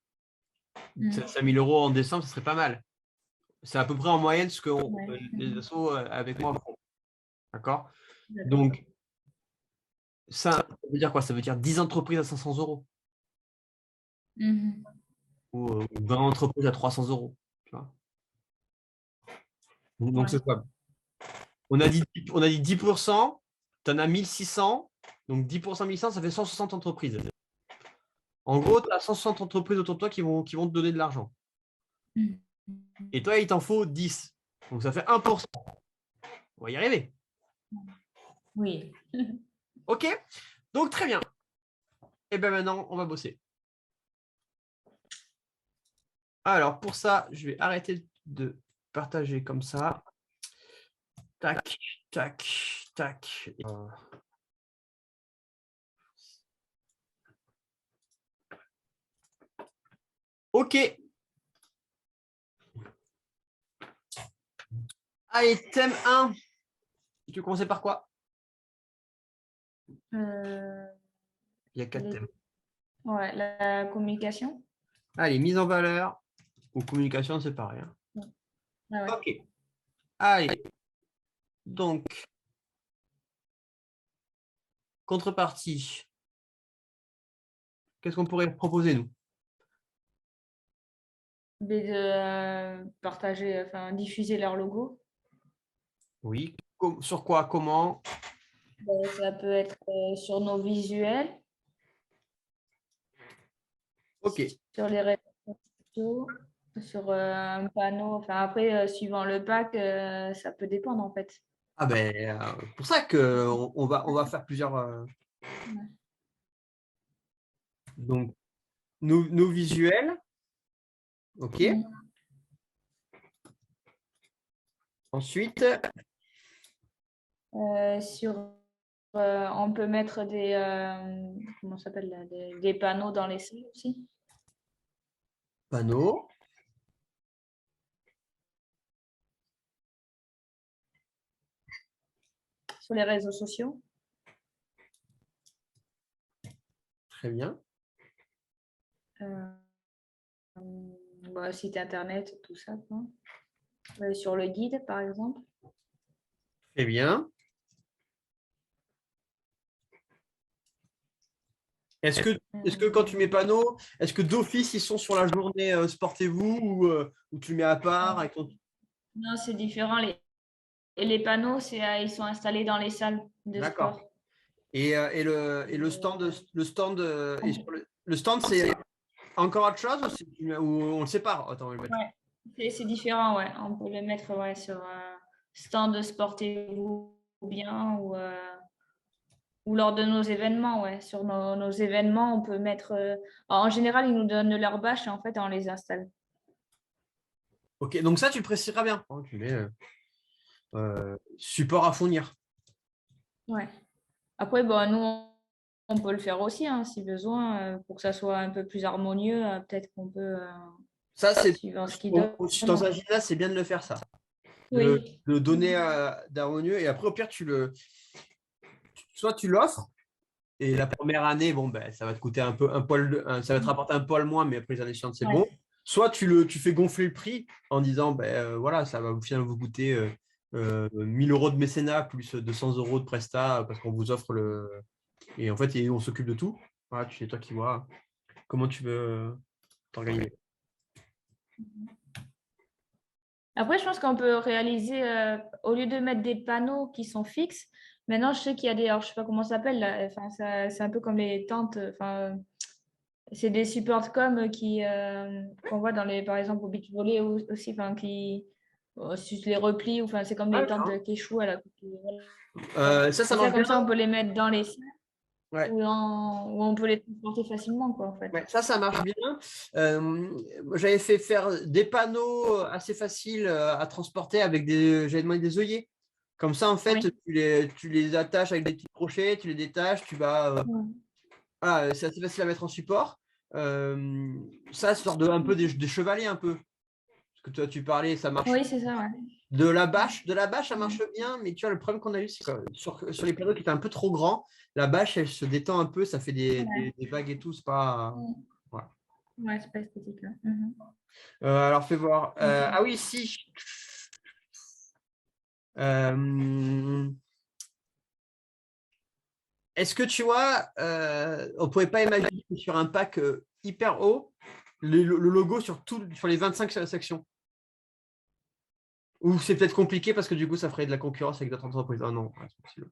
Mm. 5 000 € en décembre, ce serait pas mal. C'est à peu près en moyenne ce que Ouais. les assos avec moi font. D'accord? D'accord. Donc, ça veut dire quoi? Ça veut dire 10 entreprises à 500 € Mhm. ou 20 entreprises à 300 €. Tu vois. Donc, Ouais. c'est quoi? On a dit 10%, tu en as 1600. Donc, 10% 1100, ça fait 160 entreprises. En gros, tu as 160 entreprises autour de toi qui vont te donner de l'argent. Mm. Et toi, il t'en faut 10. Donc, ça fait 1%. On va y arriver. Oui. OK? Donc, très bien. Et bien maintenant, on va bosser. Alors, pour ça, je vais arrêter de partager comme ça. Tac, tac, tac. OK. Allez, thème 1. Tu veux commencer par quoi? Euh, Il y a 4 thèmes. ouais, la communication. Allez, mise en valeur ou communication, c'est pareil. Hein. Ah ouais. OK. Allez. Donc, contrepartie. Qu'est-ce qu'on pourrait proposer, nous? Mais de partager, enfin, diffuser leur logo. Oui. Sur quoi? Comment? Ça peut être sur nos visuels, OK. sur les réseaux sociaux, sur un panneau. Enfin, après, suivant le pack, ça peut dépendre en fait. Ah ben, pour ça qu'on va faire plusieurs. Ouais. Donc, nos visuels. OK. Mm. Ensuite, On peut mettre comment ça s'appelle là, des panneaux dans les salles aussi, panneau. sur les réseaux sociaux, Très bien. euh, site internet, tout ça, quoi. Sur le guide, par exemple. Très bien. Est-ce que quand tu mets panneau, est-ce que d'office ils sont sur la journée Sportez-vous ou tu le mets à part avec ton... Non, c'est différent. Et les panneaux, ils sont installés dans les salles de D'accord. sport. Et le stand est sur le stand, c'est encore autre chose ou on le sépare? Attends, on va le mettre. Ouais, c'est différent, ouais. On peut le mettre sur un stand de sportez-vous bien ou Ou lors de nos événements, ouais. Sur nos événements, on peut mettre. En général, ils nous donnent leurs bâches et en fait, on les installe. Ok, donc ça, tu le préciseras bien. Tu mets support à fournir. Ouais. Après, bon, nous, on peut le faire aussi, hein, si besoin, pour que ça soit un peu plus harmonieux. Peut-être qu'on peut, Ça, c'est suivant ce qu'ils donnent. dans un gymnase, c'est bien de le faire, ça. De Oui. le donner d'harmonieux. Et après, au pire, soit tu l'offres. Et la première année, bon, ben, ça va te coûter un poil, ça va te rapporter un poil moins, mais après les années suivantes, c'est bon. Ouais. Soit tu fais gonfler le prix en disant, ben, voilà, ça va finalement vous coûter 1000 euros de mécénat plus 200 euros de prestat parce qu'on vous offre le. Et en fait, on s'occupe de tout. Voilà, c'est toi qui vois comment tu veux t'organiser. Après, je pense qu'on peut réaliser, au lieu de mettre des panneaux qui sont fixes, maintenant, je sais qu'il y a des, alors, je sais pas comment ça s'appelle, là, enfin, c'est un peu comme les tentes, enfin, c'est des supports comme qu'on voit dans les, par exemple, au beach volley aussi, enfin, sur les replis, ou enfin, c'est comme Ah, les tentes d'accord. Quechua, là. Voilà. Ça Et ça, marche bien. comme ça, on peut les mettre dans les sacs Ouais. où on peut les transporter facilement, quoi, en fait. Ouais, ça marche bien. Moi, j'avais fait faire des panneaux assez faciles à transporter avec j'avais demandé des œillets. Comme ça, en fait, Oui. tu les attaches avec des petits crochets, tu les détaches, tu vas. Ouais. Voilà, c'est assez facile à mettre en support. Ça, c'est sort de un peu des chevaliers un peu. Parce que toi, tu parlais, ça marche. Oui, c'est ça, ouais. De la bâche, ça marche bien, mais tu vois, le problème qu'on a eu, c'est que sur les panneaux qui étaient un peu trop grands, la bâche, elle se détend un peu, ça fait des vagues et tout. C'est pas. Ouais, Voilà. ouais, c'est pas esthétique, là. Alors, fais voir. Ok. Ah oui, si. Euh, Est-ce que tu vois, on ne pouvait pas imaginer que sur un pack hyper haut, le logo sur les 25 sections? Ou c'est peut-être compliqué parce que du coup, ça ferait de la concurrence avec d'autres entreprises. Ah non, ouais, c'est possible.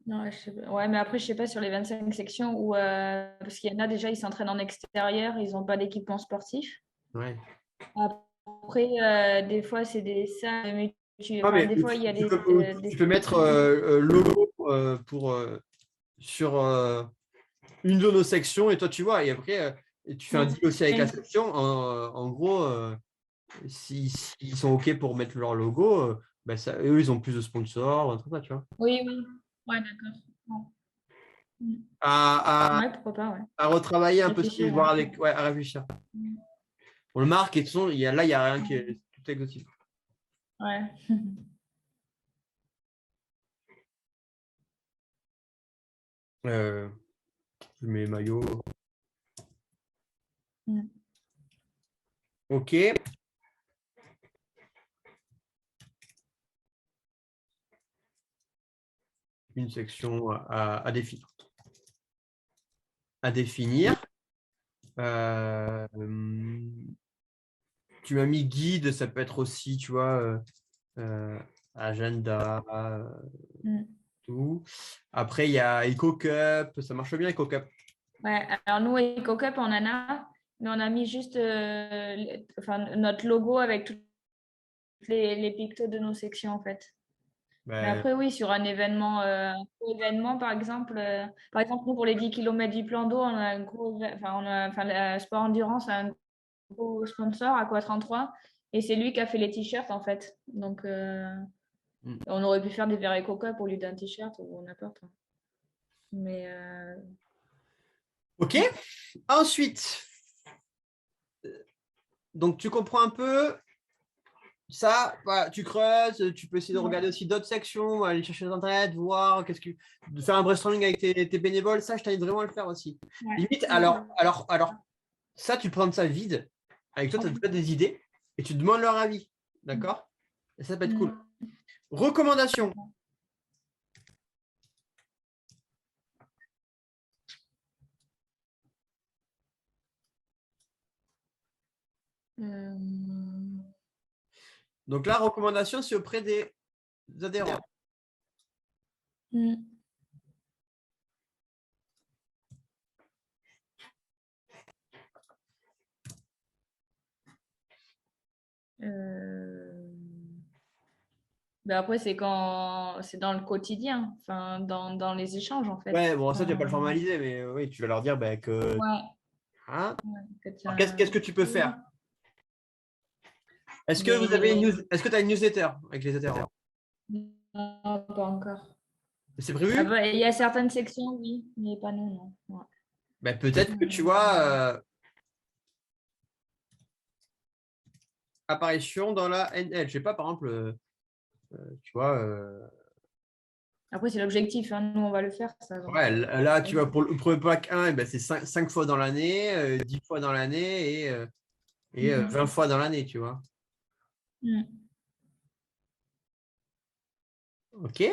Non, ouais, je sais pas. Ouais, mais après, je sais pas sur les 25 sections où, parce qu'il y en a déjà, ils s'entraînent en extérieur, ils n'ont pas d'équipement sportif. Ouais. Après, des fois, c'est des salles, mais Ah, enfin, mais des fois, il y a tu peux mettre logo sur une de nos sections et toi, tu vois. Et après, et tu fais un deal aussi avec la Oui, section. En gros, s'ils sont OK pour mettre leur logo, bah, eux, ils ont plus de sponsors, ou un truc comme ça, tu vois. oui, oui. Ouais, d'accord. Ouais. Mm. À, à, Ouais, pourquoi pas, ouais. à retravailler un peu ce truc, Réfléchir, voir ouais. avec, ouais, à réfléchir. Mm. On le marque et de toute façon, là, il n'y a rien qui est tout exotique. Ouais. Euh, je mets maillot. Mm. OK. Une section à définir. À définir. Euh, Tu m'as mis guide, ça peut être aussi, tu vois, euh, agenda, Mm. tout. Après, il y a EcoCup, ça marche bien, EcoCup. Ouais, alors nous, EcoCup, on en a, mais on a mis juste enfin, notre logo avec tous les pictos de nos sections, en fait. Mais Ben, après, oui, sur un gros événement, par exemple, nous, pour les 10 kilomètres du plan d'eau, on a un gros, enfin, enfin, la Sport Endurance a un gros sponsor, Aqua 33, et c'est lui qui a fait les t-shirts, en fait. Donc, hmm. on aurait pu faire des verres EcoCup au lieu d'un t-shirt ou n'importe. Mais, OK. Ensuite, donc tu comprends un peu ça, voilà, tu creuses, tu peux essayer de regarder aussi d'autres sections, aller chercher sur Internet, voir, de faire un brainstorming avec tes bénévoles, ça, je t'invite vraiment à le faire aussi. ouais. Limite, alors, ça, tu prends ça vide, avec toi, tu as déjà des idées, et tu demandes leur avis, d'accord? Et ça peut être cool. Mm. Recommandation. Euh, Donc la recommandation, c'est auprès des adhérents. mm. Euh, Mais après, c'est quand c'est dans le quotidien, enfin, dans les échanges, en fait. Ouais, bon, ça, tu vas pas le Enfin, formaliser, mais oui, tu vas leur dire bah, que. ouais, Hein. ouais, que Alors, qu'est-ce que tu peux oui, faire? Est-ce que vous avez mais est-ce que tu as une newsletter avec les adhérents? non, pas encore. C'est Ah prévu? bah, il y a certaines sections, oui, mais pas nous, non. Ouais. Ben, peut-être que tu vois apparition dans la NL. Je sais pas, par exemple, tu vois, Après, c'est l'objectif, hein. Nous, on va le faire, ça. Donc, ouais, là, tu vois, pour le premier pack 1, eh ben, c'est 5 fois dans l'année, 10 fois dans l'année et 20 fois dans l'année, tu vois. Mm. OK.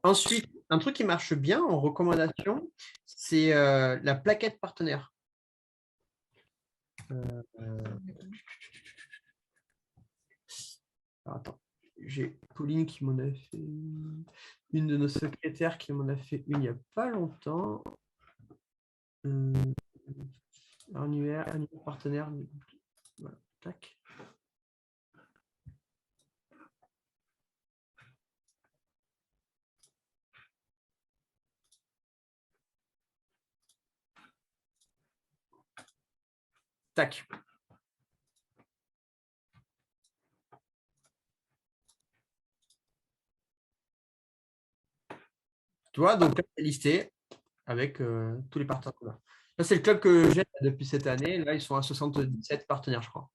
Ensuite, un truc qui marche bien en recommandation, c'est la plaquette partenaire. Alors, attends, j'ai Pauline qui m'en a fait une de nos secrétaires qui m'en a fait une il n'y a pas longtemps. Euh, annuaire partenaire. Voilà, tac. Tac. Tu vois, donc là, c'est listé avec tous les partenaires qu'on a. Là, c'est le club que j'ai depuis cette année. Là, ils sont à 77 partenaires, je crois.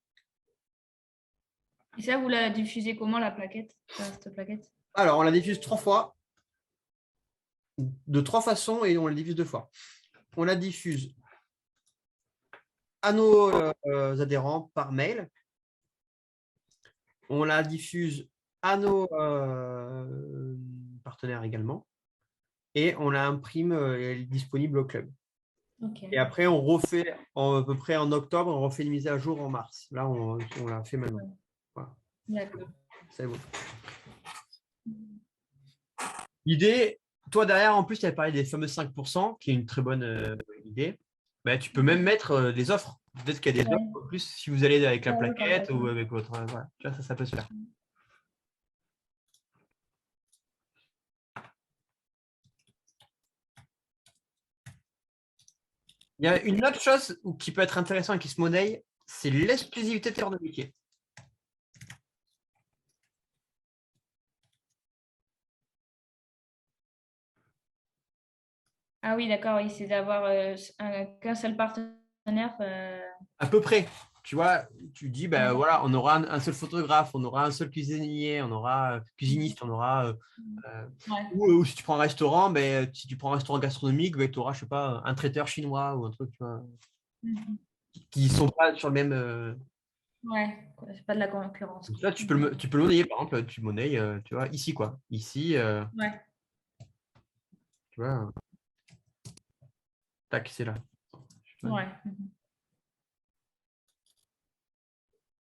Et ça, vous la diffusez comment, la plaquette? Enfin, cette plaquette? Alors, on la diffuse 3 fois, de 3 façons, et on la diffuse 2 fois. On la diffuse à nos adhérents par mail. On la diffuse à nos partenaires également. Et on la imprime, elle est disponible au club. Ok. Et après, on refait à peu près en octobre, on refait une mise à jour en mars. Là, on l'a fait maintenant. Voilà, D'accord. c'est bon. L'idée, toi derrière, en plus, tu avais parlé des fameux 5%, qui est une très bonne idée. Bah, tu peux même mettre des offres. Peut-être qu'il y a des offres Ouais. en plus si vous allez avec la Ouais, ouais, plaquette ou complètement. avec votre. Voilà. Tu vois, ça peut se faire. Il y a une autre chose qui peut être intéressante et qui se monnaie, c'est l'exclusivité de cœur de métier. Ah oui, d'accord, oui, c'est d'avoir qu'un seul partenaire. À peu près. Tu vois, tu dis, ben Ouais. voilà, on aura un seul photographe, on aura un seul cuisinier, on aura cuisiniste, on aura. Ouais. Ou si tu prends un restaurant, ben, si tu prends un restaurant gastronomique, ben, tu auras, je sais pas, un traiteur chinois ou un truc, tu vois, Mhm. qui ne sont pas sur le même. Ouais, quoi, c'est pas de la concurrence, Donc quoi. ça, tu peux le monnayer, par exemple, tu monnayes, tu vois, ici, quoi. Ici, Ouais. tu vois, tac, c'est là. Ouais.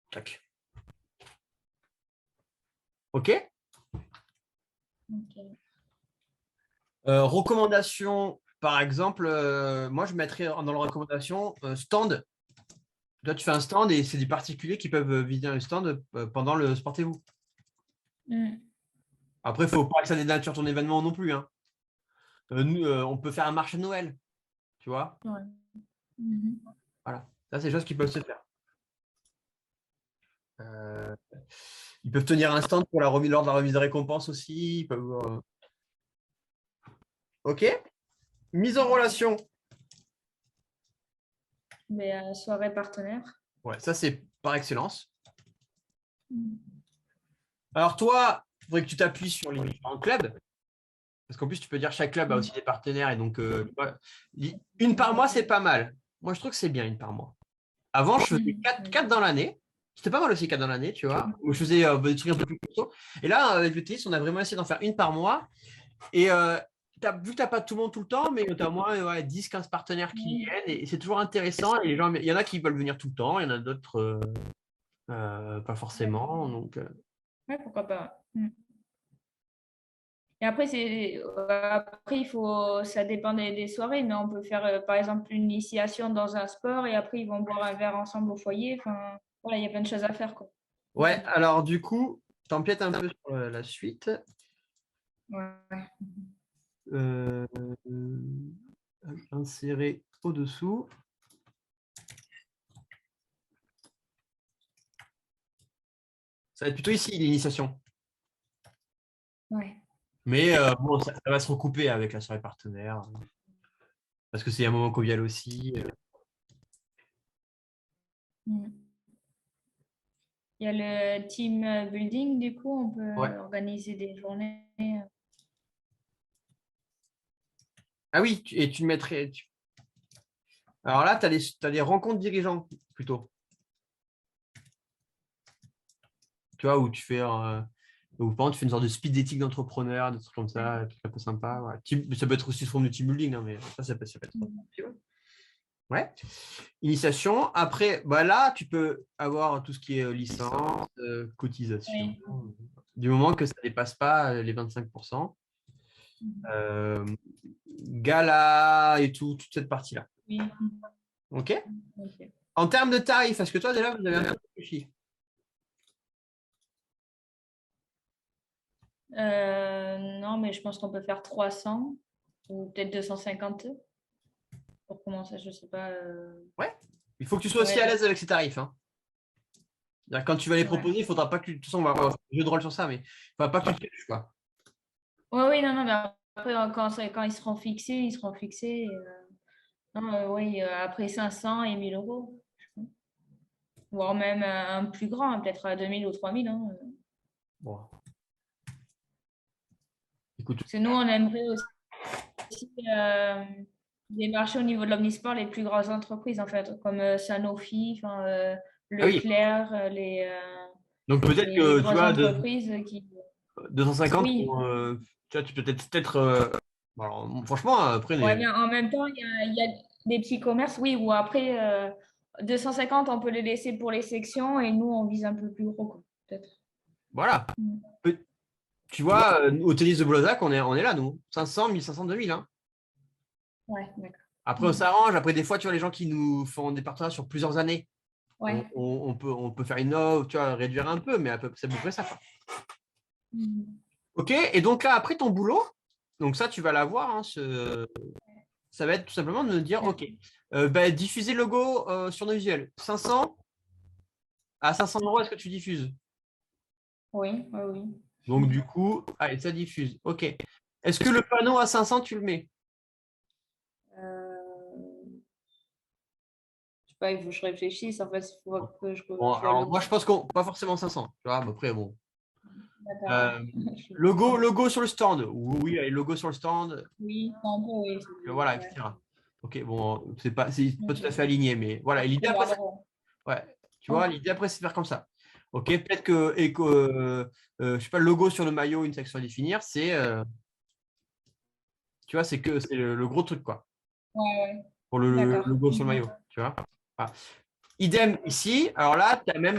Tac. OK. Ok. Recommandation, par exemple, moi, je mettrais dans la recommandation stand. Là, tu fais un stand et c'est des particuliers qui peuvent visiter un stand pendant le Sportez-vous. Mm. Après, il ne faut pas que ça dénature ton événement non plus, hein. Nous, on peut faire un marché de Noël, tu vois. Ouais. Mhm. Voilà. Ça, c'est des choses qui peuvent se faire. Euh, ils peuvent tenir un stand pour lors de la remise de récompense aussi. Ils peuvent, OK. Mise en relation. Mais soirée partenaire. Ouais, ça, c'est par excellence. Mm. Alors, toi, il faudrait que tu t'appuies sur les différents clubs. Parce qu'en plus, tu peux dire chaque club a aussi des partenaires. Et donc, une par mois, c'est pas mal. Moi, je trouve que c'est bien une par mois. Avant, je faisais Mhm. 4 dans l'année. C'était pas mal aussi 4 dans l'année, tu vois. Où je faisais des trucs un peu plus courts. Et là, avec le tennis, on a vraiment essayé d'en faire une par mois. Et vu que tu n'as pas tout le monde tout le temps, mais tu as au moins 10-15 partenaires qui Oui. viennent. Et c'est toujours intéressant. Et les gens, il y en a qui veulent venir tout le temps. Il y en a d'autres pas forcément. Donc, Ouais, pourquoi pas. Mm. Et après, après, ça dépend des soirées, mais on peut faire, par exemple, une initiation dans un sport et après, ils vont boire un verre ensemble au foyer. Enfin, voilà, il y a plein de choses à faire, quoi. ouais, alors du coup, t'empiètes un peu sur la suite. Ouais. Insérer au-dessous. Ça va être plutôt ici, l'initiation. Ouais. Mais bon, ça va se recouper avec la soirée partenaire. Parce que c'est un moment convivial aussi. Mm. Il y a le team building, du coup, on Ouais. peut organiser des journées. Ah oui, et tu le mettrais. Alors là, tu as des rencontres dirigeants plutôt. Tu vois, où tu fais. Ou par exemple, tu fais une sorte de speed dating d'entrepreneur, des trucs comme ça, des trucs un peu sympa. Ouais. Ça peut être aussi sous forme de team building, hein, mais ça peut être. Ouais. Initiation. Après, bah là, tu peux avoir tout ce qui est licence, cotisation. Oui. Du moment que ça ne dépasse pas les 25%. Gala et tout, toute cette partie-là. Oui. OK? Ok. En termes de tarifs, est-ce que toi, déjà, vous avez un peu réfléchi? Non, mais je pense qu'on peut faire 300 ou peut-être 250 pour commencer, je sais pas. Ouais. Il faut que tu sois aussi Ouais, à l'aise avec ces tarifs, hein. C'est-à-dire, quand tu vas les ouais. proposer, il ne faudra pas que tu. De toute façon, on va faire un jeu de rôle sur ça, mais il ne faudra pas que tu te caches, quoi. Ouais, oui, non, non, mais après, quand ils seront fixés, ils seront fixés. Non, oui, après 500 et 1000 euros, voire même un plus grand, hein, peut-être à 2000 ou 3000. Hein. Bon, écoute. Parce que nous, on aimerait aussi démarcher au niveau de l'Omnisport les plus grosses entreprises, en fait, comme Sanofi, enfin, Ah oui. Leclerc, Donc peut-être les que tu grosses vois, entreprises qui. 250, Oui, tu vois, tu peux peut-être. Bon, alors, franchement, après, ouais, mais en même temps, il y a des petits commerces, oui, où après 250, on peut les laisser pour les sections et nous, on vise un peu plus gros, quoi, peut-être. voilà. Mm. Tu vois, au tennis de Blozac, on est là, nous. 500, 1500, 2000. Hein. Ouais, d'accord. Après, on Mm. s'arrange. Après, des fois, tu vois, les gens qui nous font des partenariats sur plusieurs années, Ouais. on peut faire une offre, tu vois, réduire un peu, mais c'est à peu près ça, quoi. Mm. OK. Et donc là, après ton boulot, donc ça, tu vas l'avoir. Hein, ça va être tout simplement de me dire, OK, bah, diffuser le logo sur nos visuels. 500 à 500 euros, est-ce que tu diffuses? Oui, oui, oui. Donc, du coup, allez, ça diffuse. OK. Est-ce que le panneau à 500, tu le mets? Euh, je sais pas, il faut que je réfléchisse. En fait, il faut que Bon, je vois le alors moi, coût. je pense qu'on pas forcément 500. Tu vois, mais après, bon. D'accord. Euh, logo sur le stand. Oui, allez, logo sur le stand. Oui, un peu, oui. Voilà, Ouais. etc. OK, bon, c'est pas tout à fait Ok. aligné, mais voilà. Et l'idée après, Regarderons. ouais, tu vois, Ok. l'idée après, c'est de faire comme ça. OK, peut-être que, je sais pas, le logo sur le maillot, une section à définir, tu vois, c'est le gros truc, quoi, Ouais, ouais. pour le D'accord. logo sur le maillot, tu vois. Voilà. Idem ici. Alors là, tu as même,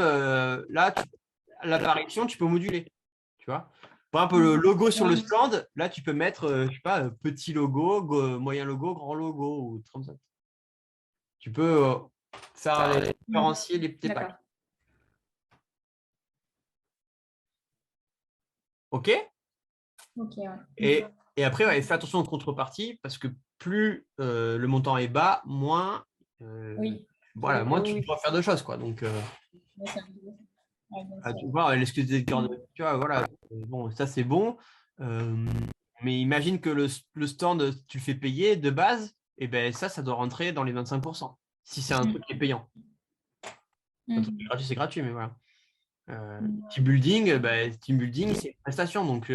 l'apparition, tu peux moduler, tu vois. Par exemple, le logo sur le Ouais. stand, là, tu peux mettre, je sais pas, petit logo, moyen logo, grand logo, ou comme ça. Tu peux faire différencier tes packs. D'accord. OK? Ok, ouais. Et après, ouais, fais attention aux contreparties parce que plus le montant est bas, moins, Oui. voilà, moins tu Oui. dois faire de choses, quoi. Donc, Ouais, c'est intéressant. Ouais, bien tu sûr. vois, l'excuse des tu vois, voilà, bon, ça c'est bon. Euh, mais imagine que le stand, tu le fais payer de base, et ben ça doit rentrer dans les 25%. Si c'est un truc qui est payant. Un truc qui est Mhm. gratuit, c'est gratuit, mais voilà. Mhm. Team building, c'est une prestation. Donc,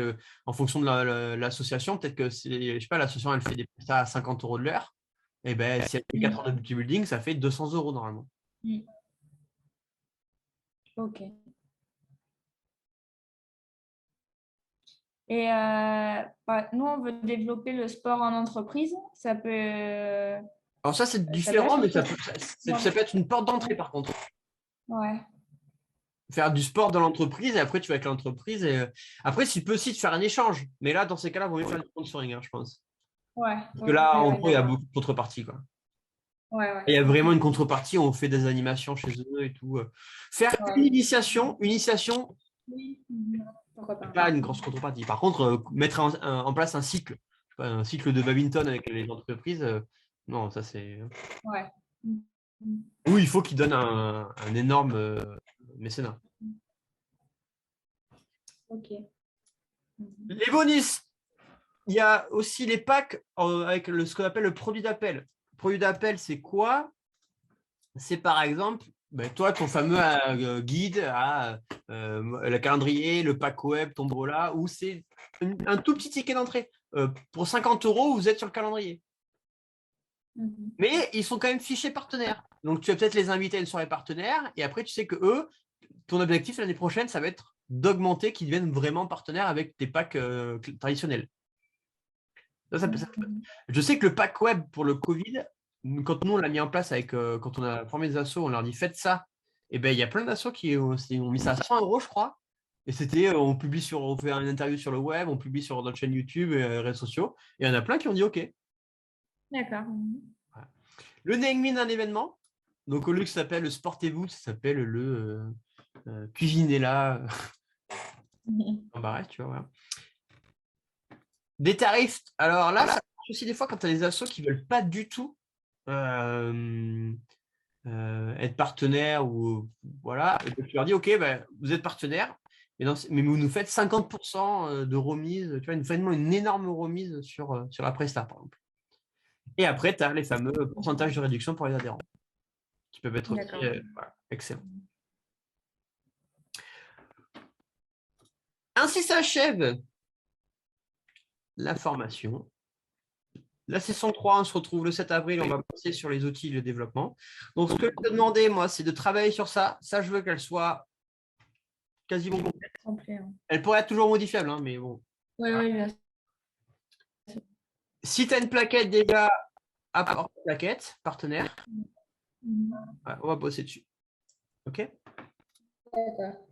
en fonction de l'association, peut-être que je sais pas, l'association, elle fait des prestats à 50 euros de l'heure. Et ben, si elle fait 4 heures de team building, ça fait 200 euros normalement. Mhm. Ok. Et nous, on veut développer le sport en entreprise. Alors ça, c'est Ça peut différent, être mais une ça chose. peut, Ouais. ça peut être une porte d'entrée par contre. Ouais. Faire du sport dans l'entreprise et après tu vas avec l'entreprise. Après, tu peux aussi te faire un échange. Mais là, dans ces cas-là, il vaut mieux faire du sponsoring, hein, je pense. Ouais. Parce que Ouais, là, en ouais, gros, il y a d'accord. beaucoup de contreparties, quoi. Ouais, Et il y ouais. a vraiment une contrepartie, on fait des animations chez eux et tout. Faire Ouais. une initiation Oui. Pourquoi pas. Pas une grosse contrepartie. Par contre, mettre en place un cycle, je sais pas, un cycle de badminton avec les entreprises, non, ça c'est. Ouais. Oui, il faut qu'ils donnent un énorme mécénat. Ok. Les bonus, il y a aussi les packs avec ce qu'on appelle le produit d'appel. Le produit d'appel, c'est quoi? C'est par exemple, toi, ton fameux guide à le calendrier, le pack web, Tombola, où c'est un tout petit ticket d'entrée. Pour 50 €, vous êtes sur le calendrier. Mais ils sont quand même fichés partenaires. Donc, tu vas peut-être les inviter à une soirée partenaire et après, tu sais que eux, ton objectif l'année prochaine, ça va être d'augmenter, qu'ils deviennent vraiment partenaires avec tes packs traditionnels. Je sais que le pack web pour le Covid, quand nous on l'a mis en place quand on a formé des assos, on leur dit faites ça. Et ben il y a plein d'assos qui ont mis ça à 100 €, je crois. Et c'était, on fait une interview sur le web, on publie sur notre chaîne YouTube et réseaux sociaux. Et il y en a plein qui ont dit OK. D'accord. Voilà. Le naming d'un événement. Donc au lieu que ça s'appelle le Sportez-vous, ça s'appelle le Cuisinez-là. En barrette, tu vois. Voilà. Des tarifs. Alors là, ça marche aussi des fois quand tu as des assos qui ne veulent pas du tout être partenaire ou voilà. Et donc, tu leur dis OK, vous êtes partenaire, mais vous nous faites 50% de remise, tu vois, une énorme remise sur la Presta, par exemple. Et après, tu as les fameux pourcentages de réduction pour les adhérents qui peuvent être aussi voilà, excellents. Ainsi s'achève la formation. La session 3, on se retrouve le 7 avril, on va passer sur les outils de développement. Donc, ce que je te demandais, moi, c'est de travailler sur ça. Ça, je veux qu'elle soit quasiment complète. Elle pourrait être toujours modifiable, hein, mais bon. Oui, oui, bien sûr. Si tu as une plaquette déjà, apporte la plaquette, partenaire. Ouais, on va bosser dessus. OK? D'accord.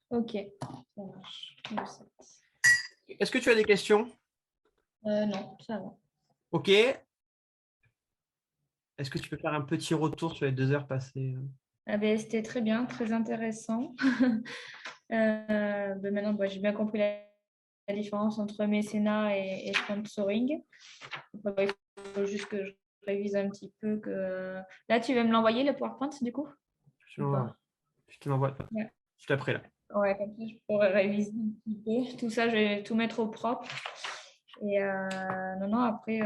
Ok, ça marche. Est-ce que tu as des questions? Non, ça va. OK. Est-ce que tu peux faire un petit retour sur les 2 heures passées? Ah ben, c'était très bien, très intéressant. Maintenant, j'ai bien compris la différence entre mécénat et sponsoring. Il faut juste que je révise un petit peu. Là, tu vas me l'envoyer, le PowerPoint, du coup? Je te l'envoie juste après là. Ouais, comme ça, je pourrais réviser un petit peu. Tout ça, je vais tout mettre au propre. Et non, après,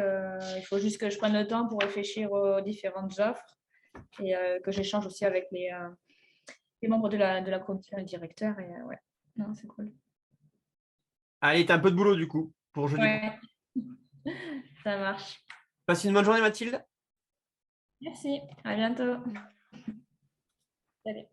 il faut juste que je prenne le temps pour réfléchir aux différentes offres et que j'échange aussi avec les membres de la commission, le directeur. Et ouais, non, c'est cool. Allez, t'as un peu de boulot du coup pour jeudi. Ouais, ça marche. Passe une bonne journée, Mathilde. Merci, à bientôt. Salut.